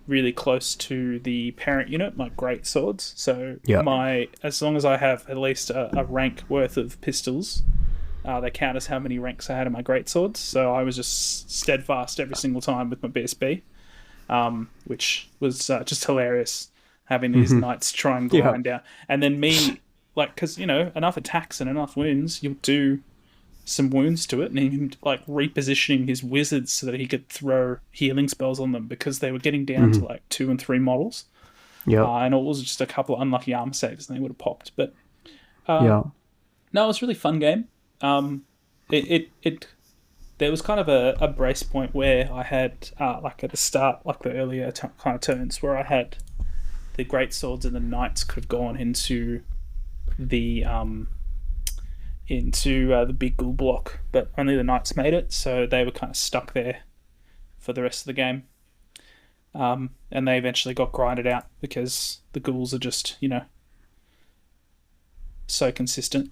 really close to the parent unit, my great swords. So as long as I have at least a rank worth of pistols, they count as how many ranks I had in my great swords. So I was just steadfast every single time with my BSB, which was just hilarious. Having these knights try and grind down, and then me, because enough attacks and enough wounds, you'll do some wounds to it, and him repositioning his wizards so that he could throw healing spells on them because they were getting down to 2 and 3 models. Yeah, and it was just a couple of unlucky armor saves, and they would have popped. But no, it was a really fun game. There was kind of a brace point where I had at the start, the earlier kind of turns where I had the great swords and the knights could have gone into the big ghoul block, but only the knights made it, so they were kind of stuck there for the rest of the game. And they eventually got grinded out because the ghouls are just so consistent.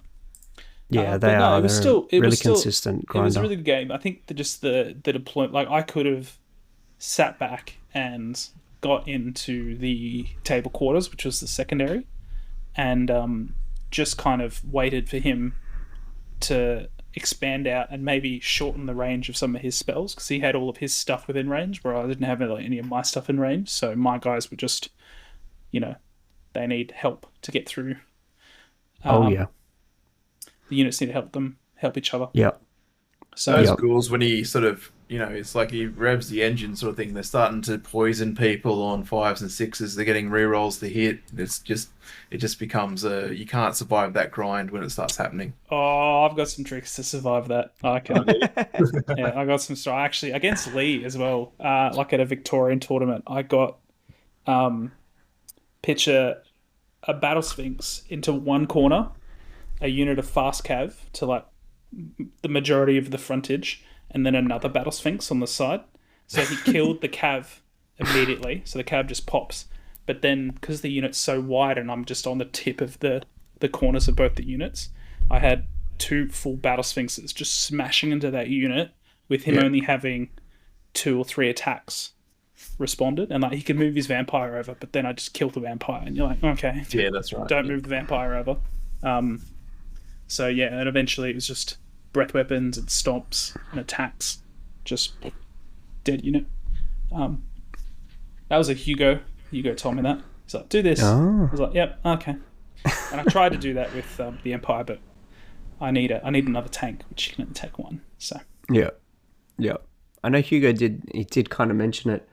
Yeah, they are. It was still consistent grinder. It was a really good game. I think the deployment, I could have sat back and got into the table quarters, which was the secondary, and just kind of waited for him to expand out and maybe shorten the range of some of his spells, because he had all of his stuff within range where I didn't have any of my stuff in range. So my guys were just, they need help to get through. The units need to help each other. Yeah. So those ghouls, when he sort of, it's like he revs the engine sort of thing. They're starting to poison people on 5s and 6s. They're getting rerolls to hit. It just becomes you can't survive that grind when it starts happening. Oh, I've got some tricks to survive that. I can. Yeah, I got some stuff. Actually, against Lee as well, at a Victorian tournament, I got picture a Battle Sphinx into one corner, a unit of fast cav to the majority of the frontage, and then another Battle Sphinx on the side. So he killed the cav immediately, so the cav just pops. But then, because the unit's so wide and I'm just on the tip of the corners of both the units, I had 2 full Battle Sphinxes just smashing into that unit with him only having 2 or 3 attacks responded. And he could move his vampire over, but then I just killed the vampire. And you're like, okay. Yeah, that's right. Don't move the vampire over. So yeah, and eventually it was just breath weapons and stomps and attacks, just dead unit. That was a Hugo. Hugo told me that. He's like, do this. Oh. I was like, yep, okay. And I tried to do that with the Empire, but I need another tank, which you can only take one. So yeah. I know Hugo did kind of mention it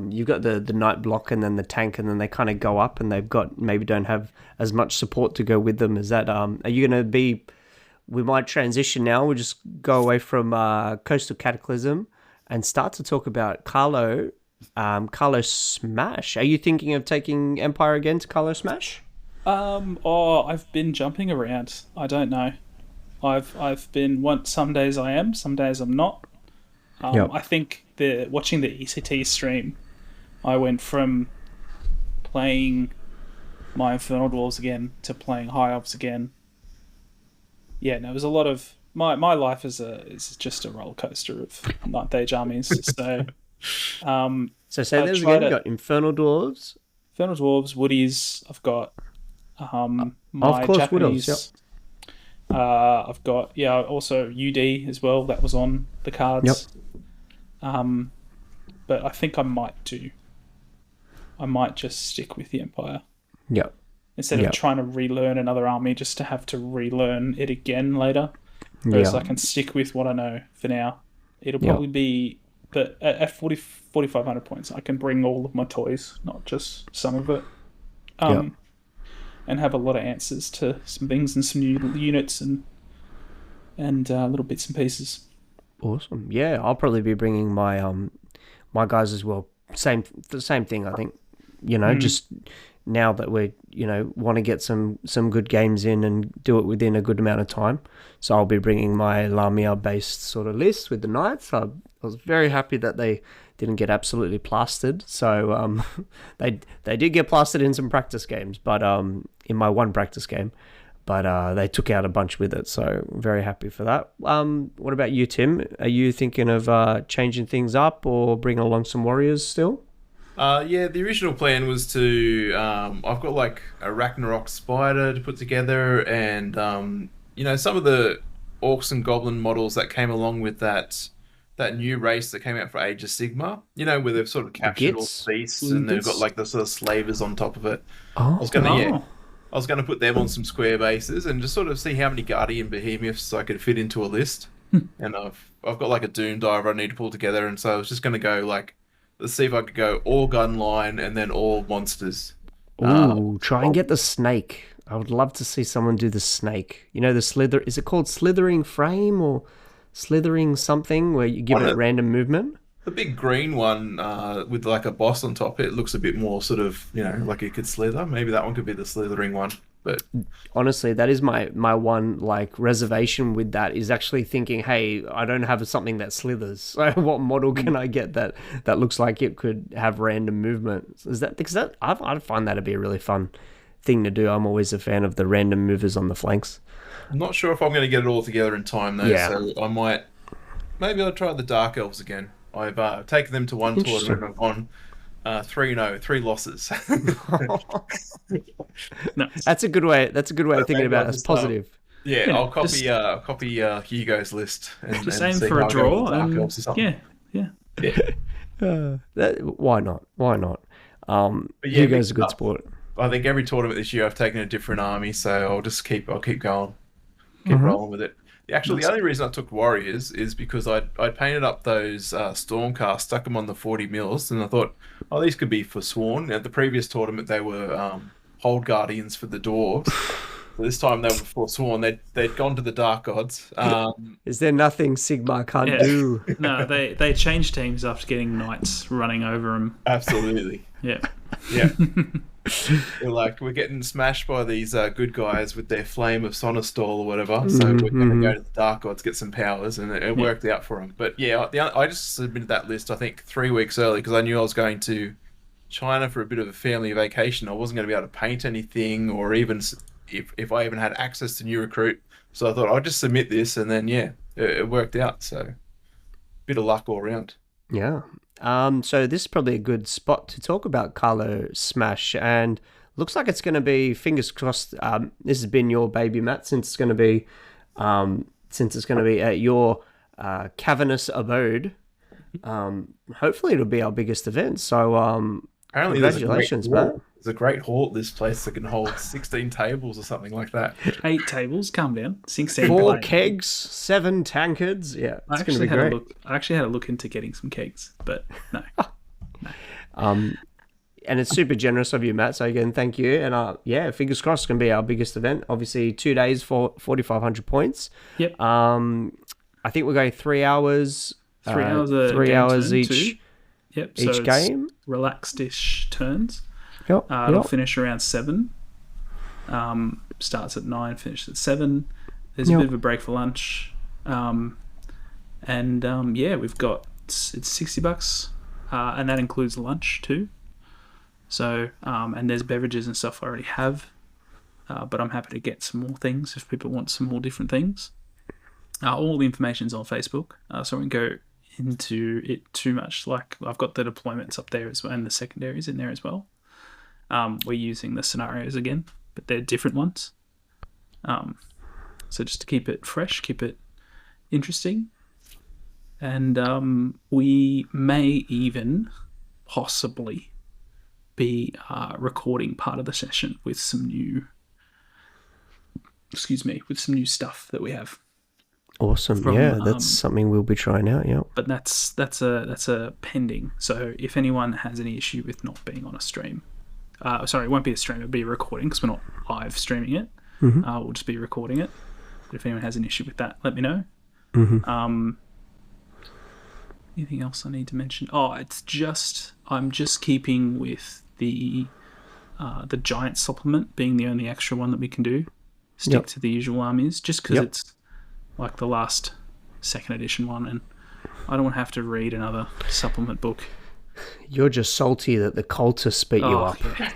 you've got the knight block and then the tank, and then they kind of go up, and they've got maybe don't have as much support to go with them. Is that are you going to be? We might transition now. We'll just go away from Coastal Cataclysm and start to talk about Carlo Smash. Are you thinking of taking Empire again to Carlo Smash? I've been jumping around. I don't know. I've been some days I am, some days I'm not. Yep. I think watching the ECT stream, I went from playing my Infernal Dwarves again to playing High Elves again. Yeah, no, it was a lot of my life is just a roller coaster of Ninth Age armies. So, so say those again. You got Infernal Dwarves, Woodies. I've got my of course, Japanese. Wood Elves, yep. I've got also UD as well. That was on the cards. Yep. But I think I might just stick with the Empire. Yep. Instead of trying to relearn another army just to have to relearn it again later. Whereas I can stick with what I know for now. It'll probably be that at 4,500 points, I can bring all of my toys, not just some of it. And have a lot of answers to some things and some new units and little bits and pieces. Awesome. Yeah, I'll probably be bringing my my guys as well. The same thing, I think. Just now that we want to get some good games in and do it within a good amount of time. So I'll be bringing my Lamia based sort of list with the Knights. I was very happy that they didn't get absolutely plastered. So they did get plastered in some practice games, but in my one practice game, but they took out a bunch with it. So I'm very happy for that. What about you, Tim? Are you thinking of changing things up or bringing along some warriors still? Yeah, the original plan was to I've got like a Ragnarok spider to put together, and some of the orcs and goblin models that came along with that new race that came out for Age of Sigma, where they've sort of captured all the beasts and they've got like the sort of slavers on top of it. I was gonna put them on some square bases and just sort of see how many Guardian Behemoths I could fit into a list. And I've got like a Doom Diver I need to pull together, and so I was just gonna go like, let's see if I could go all gun line and then all monsters. Ooh, try and get the snake. I would love to see someone do the snake. The slither. Is it called slithering frame or slithering something where you give it random movement? The big green one with like a boss on top, it looks a bit more sort of, like it could slither. Maybe that one could be the slithering one. But honestly, that is my one like reservation with that, is actually thinking, hey, I don't have something that slithers. So what model can I get that looks like it could have random movement? Is that because I'd find that to be a really fun thing to do. I'm always a fan of the random movers on the flanks. I'm not sure if I'm going to get it all together in time though. Yeah. So maybe I'll try the Dark Elves again. I've taken them to one tournament. I've won 3 losses. No, that's a good way. That's a good way of thinking about it. It's positive. I'll copy Hugo's list and just aim for a draw. Why not? Hugo's a good sport. I think every tournament this year I've taken a different army, so I'll keep going, rolling with it. Actually, the only reason I took Warriors is because I painted up those Stormcast, stuck them on the 40 mils, and I thought, these could be for Sworn. At the previous tournament, they were Hold Guardians for the Dwarves. So this time they were for Sworn. They'd gone to the Dark Gods. Is there nothing Sigmar can't do? No, they changed teams after getting Knights running over them. Absolutely. Yeah. We're getting smashed by these good guys with their Flame of Sonestall or whatever, so we're going to go to the Dark Gods, get some powers, and it worked out for them. But I just submitted that list, I think, 3 weeks early because I knew I was going to China for a bit of a family vacation. I wasn't going to be able to paint anything, or even if I even had access to New Recruit. So I thought I'd just submit this, and then it worked out. So bit of luck all around. Yeah. So this is probably a good spot to talk about Carlo Smash, and looks like it's going to be, fingers crossed. This has been your baby, Matt, since it's going to be at your cavernous abode. Hopefully it'll be our biggest event. So apparently, congratulations, Matt. There's a great hall at this place that can hold 16 tables or something like that. 8 tables, calm down. 16 4 kegs, 7 tankards. Yeah, it's going to be great. I actually had a look into getting some kegs, but no. And it's super generous of you, Matt. So again, thank you. And yeah, fingers crossed, it's going to be our biggest event. Obviously, 2 days for 4,500 points. Yep. I think we're going 3 hours. 3 hours. 3 hours turn each. too. Yep. Each so game. Relaxed-ish turns. Yep. It'll finish around 7. Starts at 9, finishes at 7. There's a bit of a break for lunch. Yeah, we've got it's $60, and that includes lunch too. So and there's beverages and stuff I already have, but I'm happy to get some more things if people want some more different things. All the information's on Facebook, so I won't go into it too much. Like I've got the deployments up there as well, and the secondaries in there as well. We're using the scenarios again, but they're different ones. So just to keep it fresh, keep it interesting. And we may even possibly be recording part of the session with some new stuff that we have. Awesome. That's something we'll be trying out. Yeah. But that's a pending. So if anyone has any issue with not being on a stream, it won't be a stream, it'll be a recording because we're not live streaming it. We'll just be recording it. But if anyone has an issue with that, let me know. Anything else I need to mention? I'm just keeping with the giant supplement being the only extra one that we can do. Stick to the usual armies, just because it's like the last 2nd edition one, and I don't want to have to read another supplement book. You're just salty that the cultists beat you up. Yeah,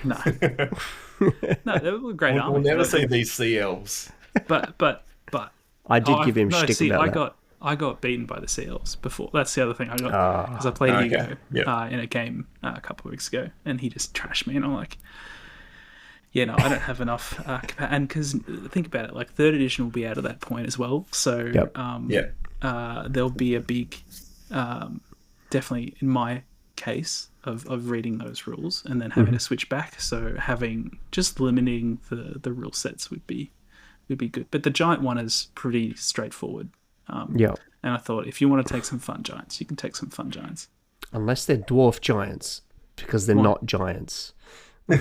no, they were great armies. We'll never see these sea elves. But I did give him shtick about that. I got beaten by the sea elves before. That's the other thing I got, because I played Hugo in a game a couple of weeks ago, and he just trashed me, and I'm like, I don't have enough capacity. And because think about it, like 3rd edition will be out at that point as well, so there'll be a big, definitely in my case of reading those rules and then having to switch back. So limiting the rule sets would be good. But the giant one is pretty straightforward. And I thought, if you want to take some fun giants, you can take some fun giants. Unless they're dwarf giants, because they're not giants,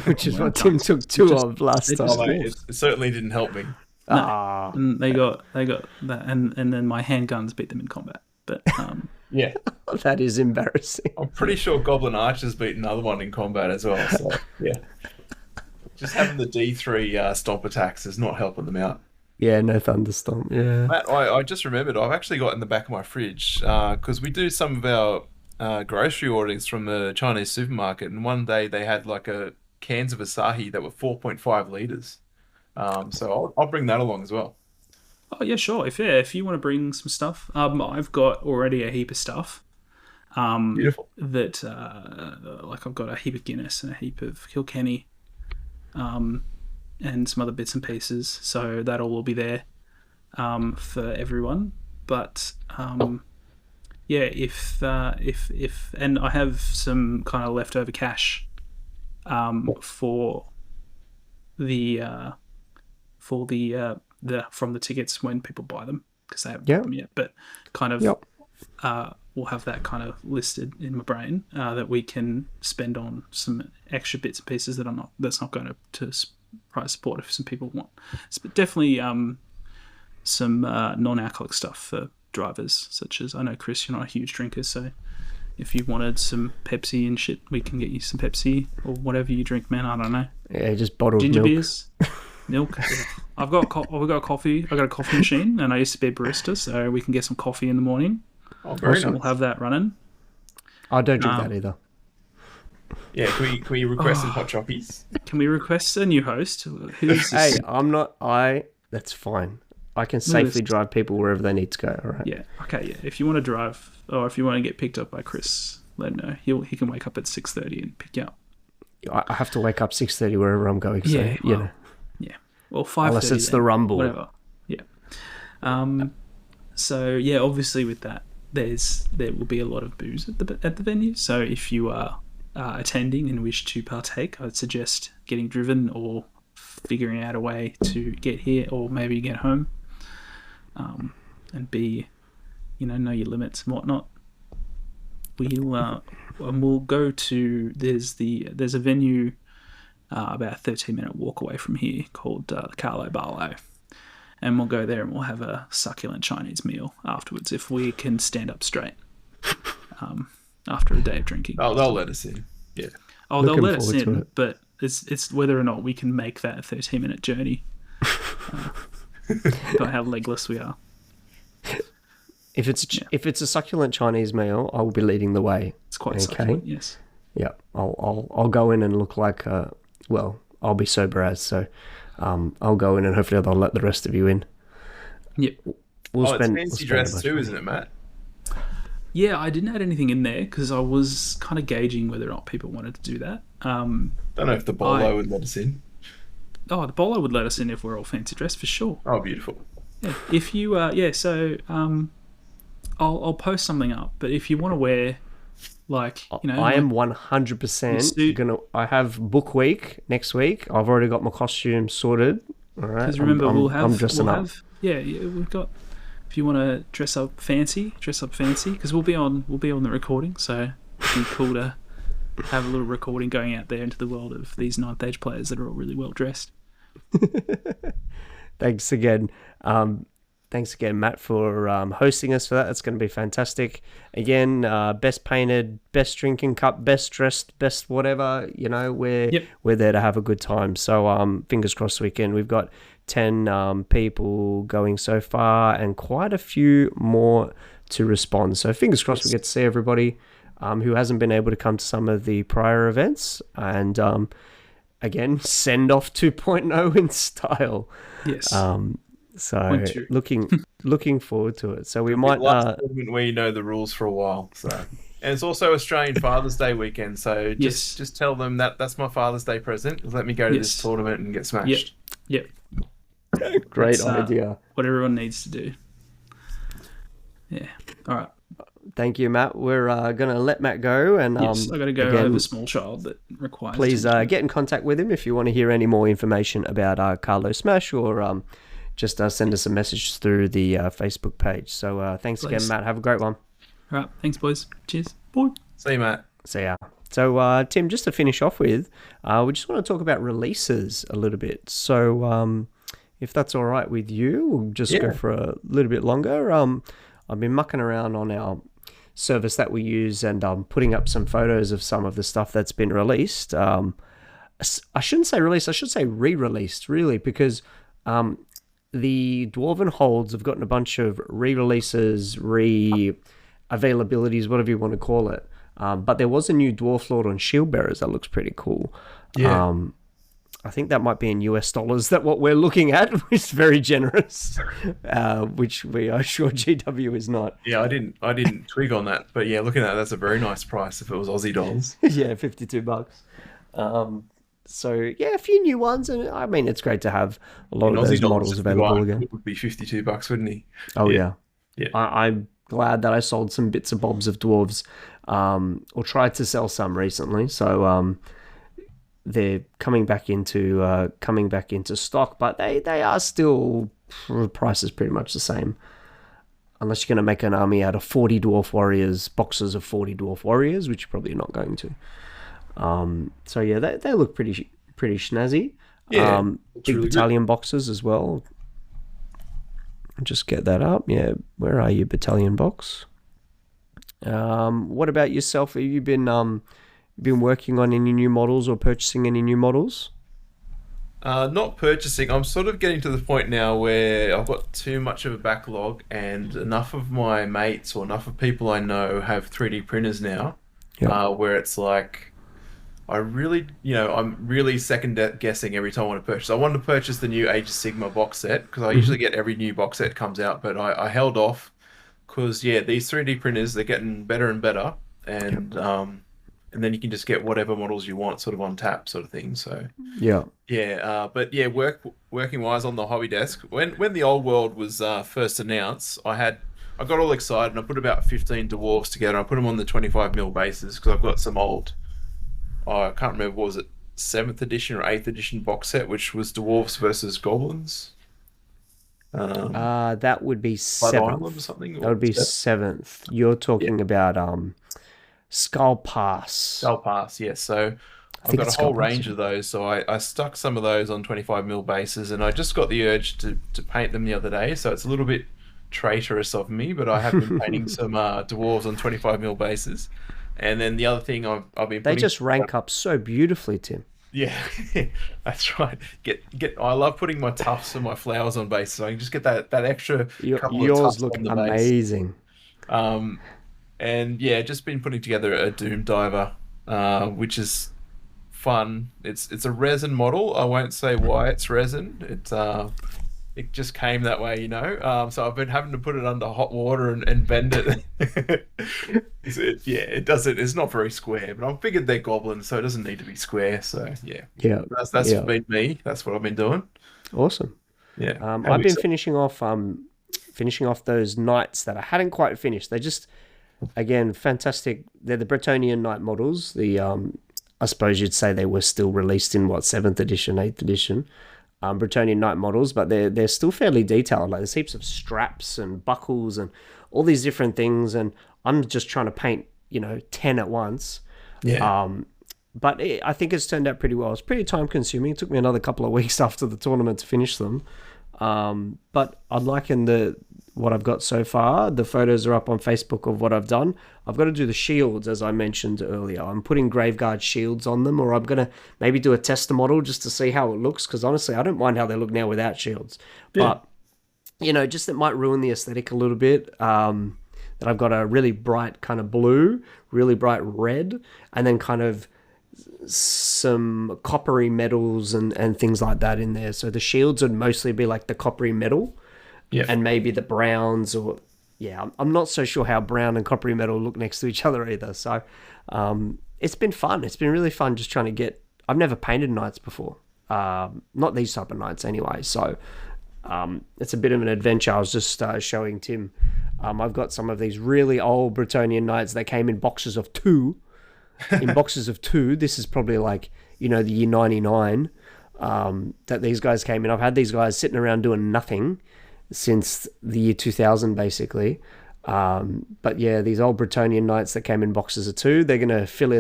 which is what Tim took 2 of last time. It certainly didn't help me. No. And they got that, and then my handguns beat them in combat. But yeah, that is embarrassing. I'm pretty sure Goblin Archers beat another one in combat as well. So yeah, just having the D3 stomp attacks is not helping them out. Yeah, no thunderstorm. Yeah, Matt, I just remembered I've actually got in the back of my fridge because we do some of our grocery orders from the Chinese supermarket, and one day they had like cans of Asahi that were 4.5 liters. So I'll bring that along as well. Oh yeah, sure. If you want to bring some stuff, I've got already a heap of stuff. Beautiful. That I've got a heap of Guinness and a heap of Kilkenny. And some other bits and pieces, so that all will be there for everyone. But if and I have some kind of leftover cash for the from the tickets when people buy them, because they haven't bought them yet. But kind of we'll have that kind of listed in my brain that we can spend on some extra bits and pieces that's not going to price support if some people want. But definitely some non-alcoholic stuff for drivers, such as, I know Chris, you're not a huge drinker, so if you wanted some Pepsi and shit, we can get you some Pepsi or whatever you drink, man. I don't know. Yeah, just bottled ginger milk. Beers, milk. I've got coffee. I've got a coffee machine, and I used to be a barista, so we can get some coffee in the morning. Oh, very nice. We'll have that running. I don't drink that either. Yeah, can we request some hot chockies? Can we request a new host? Who's Hey, this? that's fine. I can safely drive people wherever they need to go, all right? Yeah, okay, yeah. If you want to drive, or if you want to get picked up by Chris, let him know. He can wake up at 6:30 and pick you up. I have to wake up 6:30 wherever I'm going, so, Yeah, you know. Yeah. Well, 5:30 Unless it's the Rumble. Whatever. Yeah. So, yeah, obviously with that, there will be a lot of booze at the venue. So if you are attending and wish to partake, I'd suggest getting driven or figuring out a way to get here or maybe get home, and know your limits and whatnot. and we'll go to there's a venue about a 13-minute walk away from here called Carlo Barlow, and we'll go there and we'll have a succulent Chinese meal afterwards if we can stand up straight after a day of drinking. Oh, they'll let us in. Yeah. Oh, they'll let us in, but it's whether or not we can make that 13-minute journey by how legless we are. If it's a succulent Chinese meal, I will be leading the way. It's quite succulent, yes. Yeah, I'll go in and look like I'll be sober as, so I'll go in and hopefully they'll let the rest of you in. Yep. It's fancy dress too, isn't it, Matt? Yeah, I didn't add anything in there because I was kind of gauging whether or not people wanted to do that. Don't know if the bolo would let us in. Oh, the bolo would let us in if we're all fancy dressed for sure. Oh, beautiful. Yeah, if you I'll post something up, but if you want to wear I am 100% gonna. I have book week next week. I've already got my costume sorted. All right. Because remember, I'm dressing up. Yeah, we've got. If you want to dress up fancy. Because we'll be on the recording, so it'd be cool to have a little recording going out there into the world of these 9th Age players that are all really well dressed. Thanks again. Thanks again, Matt, for hosting us for that. It's going to be fantastic. Again, best painted, best drinking cup, best dressed, best whatever. We're there to have a good time. So fingers crossed weekend. We've got 10 people going so far and quite a few more to respond. So fingers crossed we get to see everybody who hasn't been able to come to some of the prior events. And again, send off 2.0 in style. Yes. So looking forward to it. So we might where you know the rules for a while. So, and it's also Australian Father's Day weekend. So just tell them that's my Father's Day present. Let me go to this tournament and get smashed. Yep. Great idea. What everyone needs to do. Yeah. All right. Thank you, Matt. We're going to let Matt go. And yes, I got to go. I have a small child that requires. Please get in contact with him if you want to hear any more information about Carlo Smash or just send us a message through the Facebook page. So thanks again, Matt. Have a great one. All right. Thanks, boys. Cheers. Bye. See you, Matt. See ya. So, Tim, just to finish off with, we just want to talk about releases a little bit. So, if that's all right with you, we'll just go for a little bit longer. I've been mucking around on our service that we use and putting up some photos of some of the stuff that's been released. I shouldn't say released, I should say re-released, really, because the Dwarven Holds have gotten a bunch of re-releases, re-availabilities, whatever you want to call it. But there was a new Dwarf Lord on Shield Bearers that looks pretty cool. Yeah. I think that might be in US dollars, that what we're looking at, which is very generous, which we are sure GW is not. Yeah, I didn't twig on that, but yeah, looking at that, that's a very nice price if it was Aussie dollars. Yeah, $52. So yeah, a few new ones, and I mean it's great to have a lot of those models available again. It would be $52, wouldn't he? Oh yeah. Yeah. I'm glad that I sold some bits and bobs of dwarves, or tried to sell some recently. So they're coming back into stock, but they are still prices pretty much the same. Unless you're going to make an army out of 40 dwarf warriors, boxes of 40 dwarf warriors, which you're probably not going to. So yeah, they look pretty snazzy. Yeah, big really battalion good boxes as well. Just get that up. Yeah, where are you, battalion box? What about yourself? Have you been working on any new models or purchasing any new models? Not purchasing. I'm sort of getting to the point now where I've got too much of a backlog, and enough of my mates or enough of people I know have 3D printers now, where it's like, I'm really second guessing every time I want to purchase. I wanted to purchase the new Age of Sigma box set because I usually get every new box set comes out, but I held off because these 3D printers, they're getting better and better, and then you can just get whatever models you want sort of on tap sort of thing. So working wise on the hobby desk, when the old world was first announced, I got all excited and I put about 15 dwarves together. I put them on the 25mm bases because I've got some old, I can't remember, what was it, 7th edition or 8th edition box set, which was dwarves versus goblins. That would be 7th. Or something. That would be 7th. You're talking about Skull Pass. Skull Pass, yes. So I I've think got a it's Skull whole Pass. range of those. So I stuck some of those on 25 mil bases, and I just got the urge to paint them the other day. So it's a little bit traitorous of me, but I have been painting some dwarves on 25 mil bases. And then the other thing I've been They putting, just rank up so beautifully, Tim. yeah, that's right. Get. I love putting my tufts and my flowers on base, so I can just get that extra couple of Yours tufts look on the base. amazing. Um, and yeah, just been putting together a Doom Diver, which is fun. It's a resin model. I won't say why it's resin. It just came that way, you know. So I've been having to put it under hot water and bend it. Yeah, it doesn't. It's not very square, but I figured they're goblins, so it doesn't need to be square. So yeah, Yeah, that's yeah, been me. That's what I've been doing. awesome. Yeah. How I've about been yourself? finishing off those knights that I hadn't quite finished. They just, again, fantastic. They're the Bretonnian knight models. I suppose you'd say they were still released in what, seventh edition, eighth edition. Bretonnian knight models, but they're still fairly detailed. Like there's heaps of straps and buckles and all these different things, and I'm just trying to paint 10 at once. Yeah. But I think it's turned out pretty well. It's pretty time consuming. It took me another couple of weeks after the tournament to finish them. But I'm liking what I've got so far. The photos are up on Facebook of what I've done. I've got to do the shields, as I mentioned earlier. I'm putting Graveguard shields on them, or I'm going to maybe do a tester model just to see how it looks, because honestly, I don't mind how they look now without shields. Yeah. But, just it might ruin the aesthetic a little bit. That I've got a really bright kind of blue, really bright red, and then kind of some coppery metals and things like that in there. So the shields would mostly be like the coppery metal, Yeah. and maybe the browns, or I'm not so sure how brown and coppery metal look next to each other either. So it's been fun. It's been really fun just trying to get. I've never painted knights before, not these type of knights anyway. So it's a bit of an adventure. I was just showing Tim. I've got some of these really old Bretonnian knights. They came in boxes of two. In boxes of two. This is probably like the year 99 that these guys came in. I've had these guys sitting around doing nothing since the year 2000 basically, but yeah, these old Bretonnian knights that came in boxes of two, they're going to fill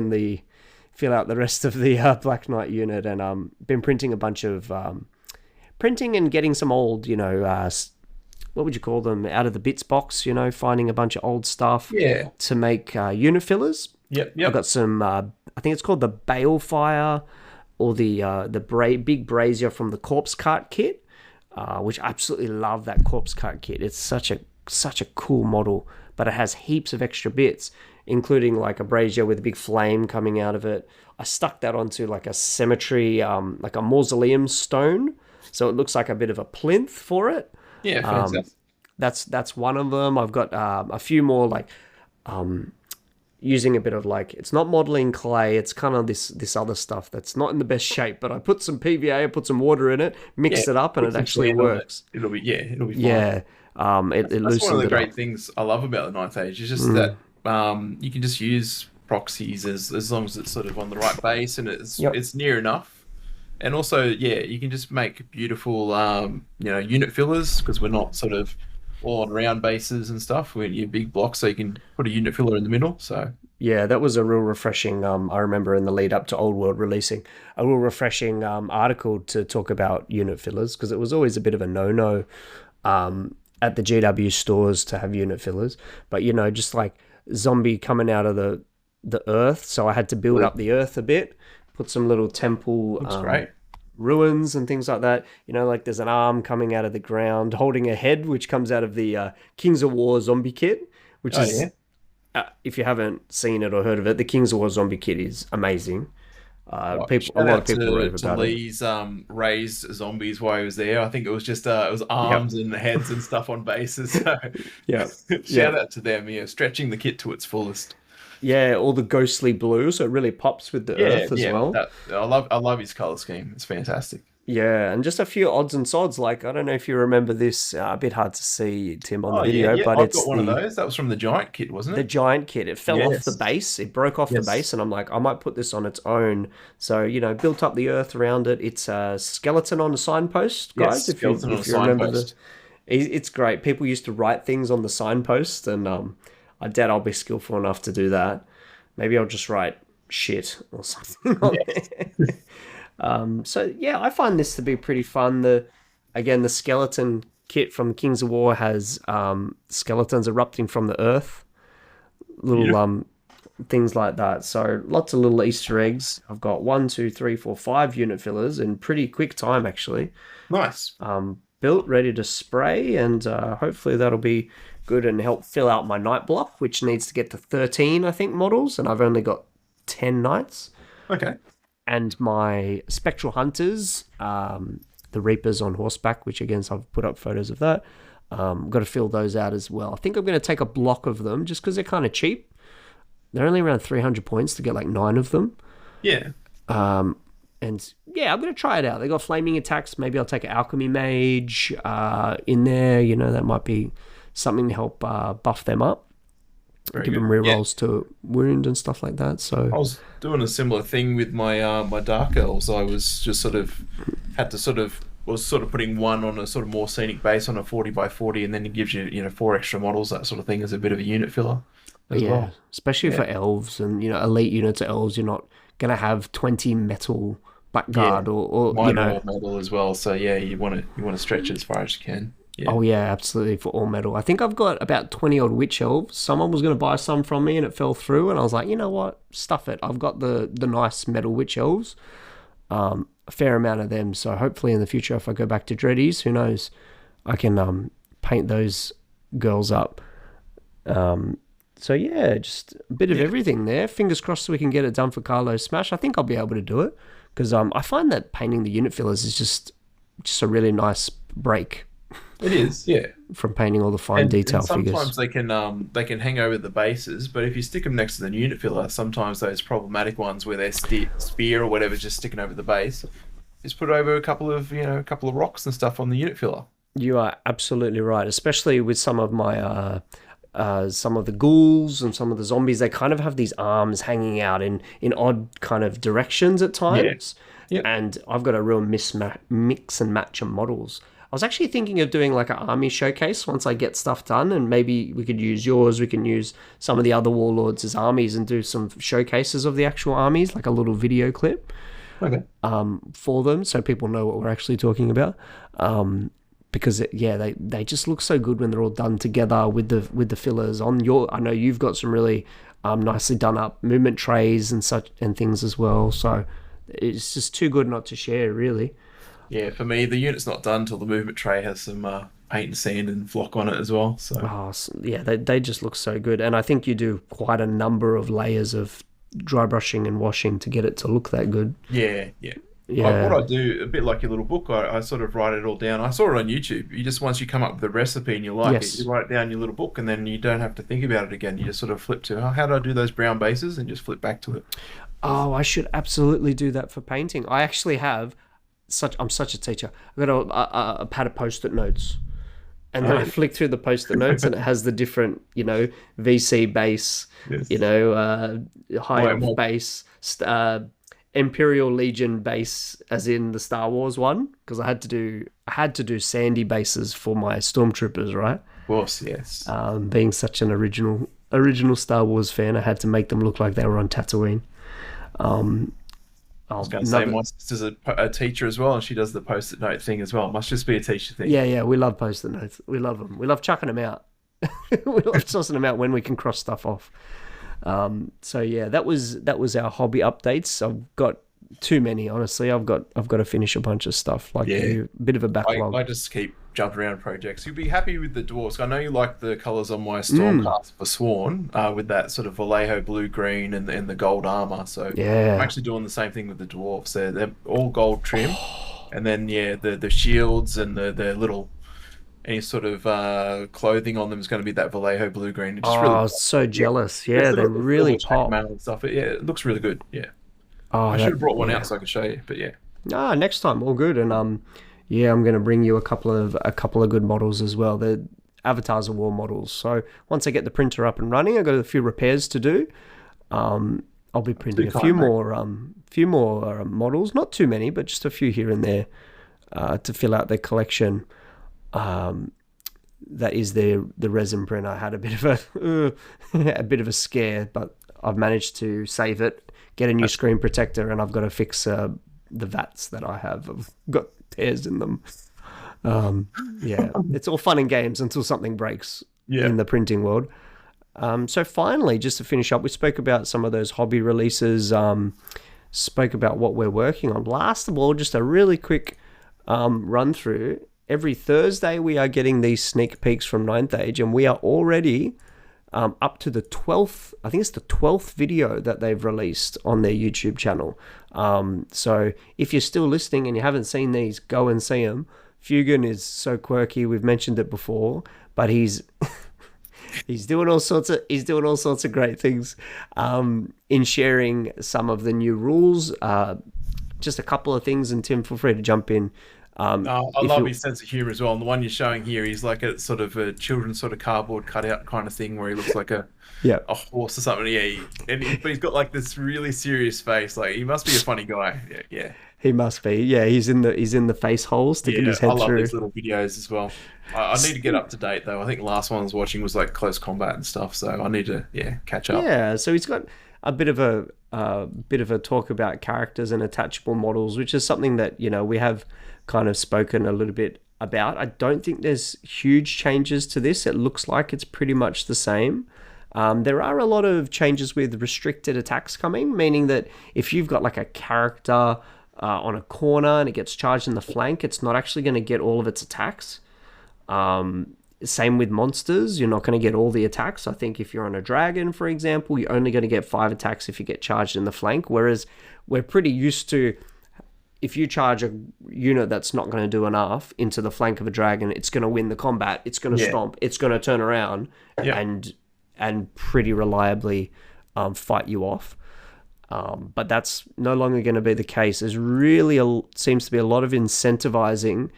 out the rest of the Black Knight unit, and been printing a bunch of printing and getting some old what would you call them, out of the bits box, finding a bunch of old stuff Yeah. to make unit fillers. Yep. I've got some, I think it's called the Balefire, or the big brazier from the Corpse Cart kit, which I absolutely love that Corpse Cart kit. It's such a cool model, but it has heaps of extra bits, including like a brazier with a big flame coming out of it. I stuck that onto like a cemetery, like a mausoleum stone, so it looks like a bit of a plinth for it. Yeah. Fantastic. That's one of them. I've got a few more, like using a bit of, like, it's not modeling clay, it's kind of this other stuff that's not in the best shape, but I put some PVA, I put some water in it, mixed it up, and Put it some actually sand on it. works. It'll be fine. Yeah, it That's one of loosened the it great up. things I love about the Ninth Age is just that you can just use proxies as long as it's sort of on the right base and Yep. it's near enough. And also, yeah, you can just make beautiful unit fillers, because we're not sort of all on round bases and stuff. We're big blocks, so you can put a unit filler in the middle. So Yeah, that was a real refreshing. I remember in the lead up to Old World releasing a real refreshing article to talk about unit fillers, because it was always a bit of a no-no at the GW stores to have unit fillers. But just like zombie coming out of the earth, so I had to build up the earth a bit, put some little temple looks great. ruins and things like that. Like there's an arm coming out of the ground holding a head, which comes out of the Kings of War zombie kit, which Oh is, yeah. if you haven't seen it or heard of it, the Kings of War zombie kit is amazing. Right. A Shout lot out of people to, rave to about it. Lee's raised zombies while he was there. I think it was just it was Yep. arms and heads and stuff on bases. So Yeah. shout Yeah. out to them, stretching the kit to its fullest. Yeah, all the ghostly blue, so it really pops with the earth as well. I love his color scheme. It's fantastic. Yeah, and just a few odds and sods. Like, I don't know if you remember this, a bit hard to see, Tim, on the Oh yeah, video, yeah. but I've it's got one of those. That was from the giant kit, wasn't the it? giant kit. It fell off the Yes. base. It broke off the Yes. base, and I'm like, I might put this on its own. So, built up the earth around it. It's a skeleton on a signpost, guys. Yes, skeleton on a if you remember signpost. it's great. People used to write things on the signpost, and I doubt I'll be skillful enough to do that. Maybe I'll just write shit or something on there. So yeah, I find this to be pretty fun. The skeleton kit from Kings of War has skeletons erupting from the earth, little things like that. So lots of little Easter eggs. I've got 1, 2, 3, 4, 5 unit fillers in pretty quick time actually. Nice. Built, ready to spray, and hopefully that'll be good and help fill out my night block, which needs to get to 13, I think, models, and I've only got 10 knights. Okay. And my Spectral Hunters, the Reapers on horseback, which again, so I've put up photos of that. Got to fill those out as well. I think I'm going to take a block of them just because they're kind of cheap. They're only around 300 points to get like 9 of them. Yeah. And yeah, I'm going to try it out. They got flaming attacks. Maybe I'll take an Alchemy Mage in there. You know, that might be something to help buff them up. Give them rerolls to wound and stuff like that. So I was doing a similar thing with my my Dark Elves. I was just was putting one on a sort of more scenic base on a 40x40, and then it gives you 4 extra models, that sort of thing, as a bit of a unit filler. Well. Especially for elves and elite units of elves, you're not gonna have 20 metal blackguard or metal as well. So yeah, you want to stretch it as far as you can. Yeah. Oh yeah, absolutely, for all metal. I think I've got about 20 odd witch elves. Someone was going to buy some from me and it fell through, and I was like, you know what, stuff it. I've got the nice metal witch elves, a fair amount of them. So hopefully in the future, if I go back to Dreadies, who knows, I can paint those girls up. So yeah, just a bit of everything there. Fingers crossed we can get it done for Carlo Smash. I think I'll be able to do it because I find that painting the unit fillers is just a really nice break. It is, yeah. From painting all the fine detail figures. Sometimes they can hang over the bases, but if you stick them next to the unit filler, sometimes those problematic ones where they're spear or whatever just sticking over the base, just put over a couple of rocks and stuff on the unit filler. You are absolutely right, especially with some of my some of the ghouls and some of the zombies. They kind of have these arms hanging out in odd kind of directions at times. Yeah. And I've got a real mix and match of models. I was actually thinking of doing like an army showcase once I get stuff done, and maybe we could use yours, we can use some of the other warlords as armies and do some showcases of the actual armies, like a little video clip for them so people know what we're actually talking about. Because they just look so good when they're all done together with the fillers on your. I know you've got some really nicely done up movement trays and such and things as well, so it's just too good not to share, really. Yeah, for me, the unit's not done till the movement tray has some paint and sand and flock on it as well. So they just look so good, and I think you do quite a number of layers of dry brushing and washing to get it to look that good. Yeah. What I do, a bit like your little book, I sort of write it all down. I saw it on YouTube. You just, once you come up with a recipe and you like it, you write it down in your little book, and then you don't have to think about it again. You just sort of flip to, how do I do those brown bases, and just flip back to it. Oh, I should absolutely do that for painting. I actually have. I'm such a teacher. I've got a pad of post-it notes, and then I flick through the post-it notes, and it has the different, VC base, high elf base, Imperial Legion base, as in the Star Wars one, because I had to do sandy bases for my stormtroopers, right? Of course, yes. Being such an original Star Wars fan, I had to make them look like they were on Tatooine. I was going to say, my sister's a teacher as well, and she does the post-it note thing as well. It must just be a teacher thing. Yeah, we love post-it notes. We love them. We love chucking them out. We love tossing them out when we can cross stuff off. So yeah, that was our hobby updates. I've got too many, honestly. I've got to finish a bunch of stuff. A bit of a backlog. I just keep jumping around projects. You'll be happy with the dwarves. I know you like the colours on my Stormcast for Sworn, with that sort of Vallejo blue-green and the gold armour. So I'm actually doing the same thing with the dwarves. They're all gold trim. And then, the shields and the little... any sort of clothing on them is going to be that Vallejo blue-green. It's really so jealous. Yeah, they're really pop. And stuff. It looks really good. Yeah. I should have brought one out so I could show you, but yeah. Next time, all good. And I'm going to bring you a couple of good models as well. They're Avatars of War models. So once I get the printer up and running, I've got a few repairs to do. I'll be printing a few more models, not too many, but just a few here and there to fill out the collection. That is the resin print. I had a bit of a scare, but I've managed to save it, get a new screen protector, and I've got to fix the VATs that I have. I've got tears in them. Yeah, it's all fun and games until something breaks in the printing world. So finally, just to finish up, we spoke about some of those hobby releases, spoke about what we're working on. Last of all, just a really quick run through. Every Thursday, we are getting these sneak peeks from Ninth Age, and we are already up to the 12th, I think it's the 12th video that they've released on their YouTube channel. So if you're still listening and you haven't seen these, go and see them. Fugan is so quirky. We've mentioned it before, but he's doing all sorts of great things in sharing some of the new rules. Just a couple of things, and Tim, feel free to jump in. I love his sense of humor as well. And the one you're showing here, he's like a sort of a children's sort of cardboard cutout kind of thing, where he looks like a horse or something. Yeah, but he's got like this really serious face. Like, he must be a funny guy. Yeah. He must be. Yeah, he's in the face hole, sticking his head through. I love these little videos as well. I need to get up to date though. I think the last one I was watching was like close combat and stuff, so I need to catch up. Yeah, so he's got a bit of a talk about characters and attachable models, which is something that we have kind of spoken a little bit about. I don't think there's huge changes to this. It looks like it's pretty much the same. There are a lot of changes with restricted attacks coming, meaning that if you've got like a character on a corner and it gets charged in the flank, it's not actually going to get all of its attacks. Same with monsters, you're not going to get all the attacks. I think if you're on a dragon, for example, you're only going to get 5 attacks if you get charged in the flank, whereas we're pretty used to, if you charge a unit that's not going to do enough into the flank of a dragon, it's going to win the combat, it's going to stomp, it's going to turn around and pretty reliably fight you off. But that's no longer going to be the case. There's really seems to be a lot of incentivizing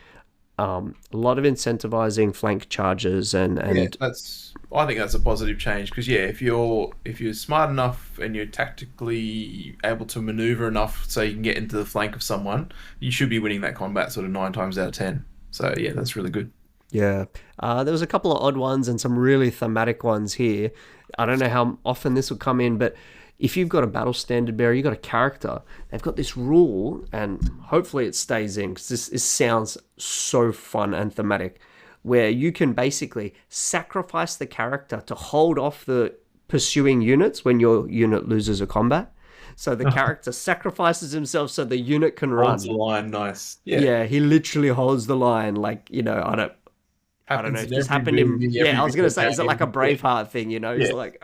flank charges and I think that's a positive change, because if you're smart enough and you're tactically able to maneuver enough so you can get into the flank of someone, you should be winning that combat sort of 9 times out of 10. So that's really good. Yeah, there was a couple of odd ones and some really thematic ones here. I don't know how often this will come in, but if you've got a battle standard bearer, you've got a character, they've got this rule, and hopefully it stays in, because this sounds so fun and thematic, where you can basically sacrifice the character to hold off the pursuing units when your unit loses a combat. So the character sacrifices himself so the unit can run. Holds the line, nice. Yeah, he literally holds the line. Like, I don't know. It just happened in... Yeah, I was going to say, is it like a Braveheart thing, It's like...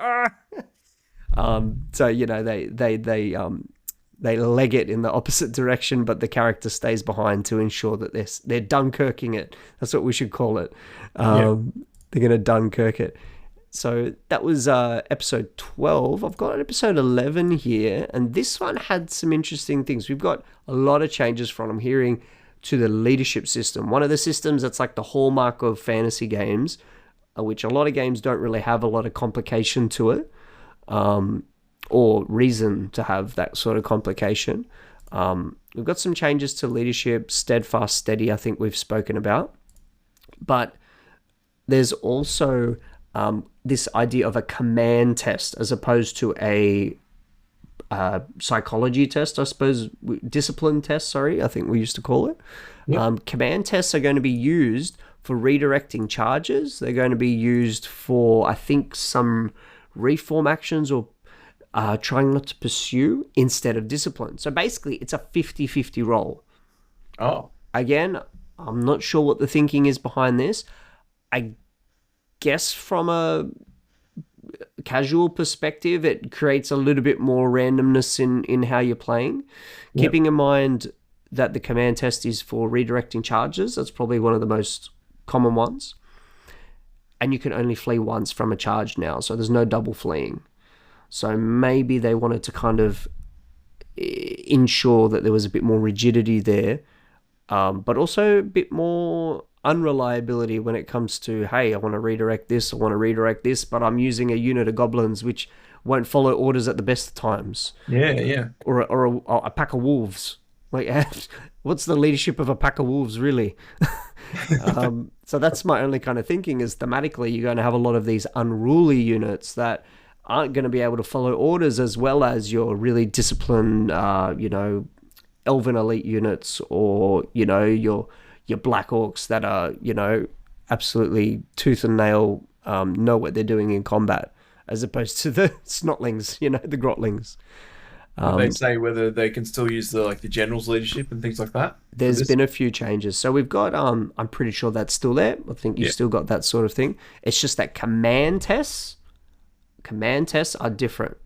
So they leg it in the opposite direction, but the character stays behind to ensure that they're Dunkirking it. That's what we should call it. They're going to Dunkirk it. So that was episode 12. I've got episode 11 here, and this one had some interesting things. We've got a lot of changes from I'm hearing to the leadership system. One of the systems that's like the hallmark of fantasy games, which a lot of games don't really have a lot of complication to it. Or reason to have that sort of complication. We've got some changes to leadership, steadfast, steady, I think we've spoken about. But there's also this idea of a command test as opposed to a psychology test, I suppose, discipline test, I think we used to call it. Yep. Command tests are going to be used for redirecting charges. They're going to be used for, I think, some reform actions or trying not to pursue instead of discipline. So basically, it's a 50-50 roll. Oh. Again, I'm not sure what the thinking is behind this. I guess from a casual perspective, it creates a little bit more randomness in how you're playing. Yep. Keeping in mind that the command test is for redirecting charges. That's probably one of the most common ones. And you can only flee once from a charge now, so there's no double fleeing. So maybe they wanted to kind of ensure that there was a bit more rigidity there, but also a bit more unreliability when it comes to, hey, I want to redirect this, but I'm using a unit of goblins which won't follow orders at the best of times. Yeah. Or a pack of wolves. Like, what's the leadership of a pack of wolves, really? So that's my only kind of thinking is thematically you're going to have a lot of these unruly units that aren't going to be able to follow orders as well as your really disciplined, Elven elite units, or your Black Orcs that are absolutely tooth and nail, know what they're doing in combat, as opposed to the Snotlings, the Grotlings. Would they say whether they can still use the general's leadership and things like that? There's been a few changes. So we've got, I'm pretty sure that's still there. I think you've still got that sort of thing. It's just that command tests are different.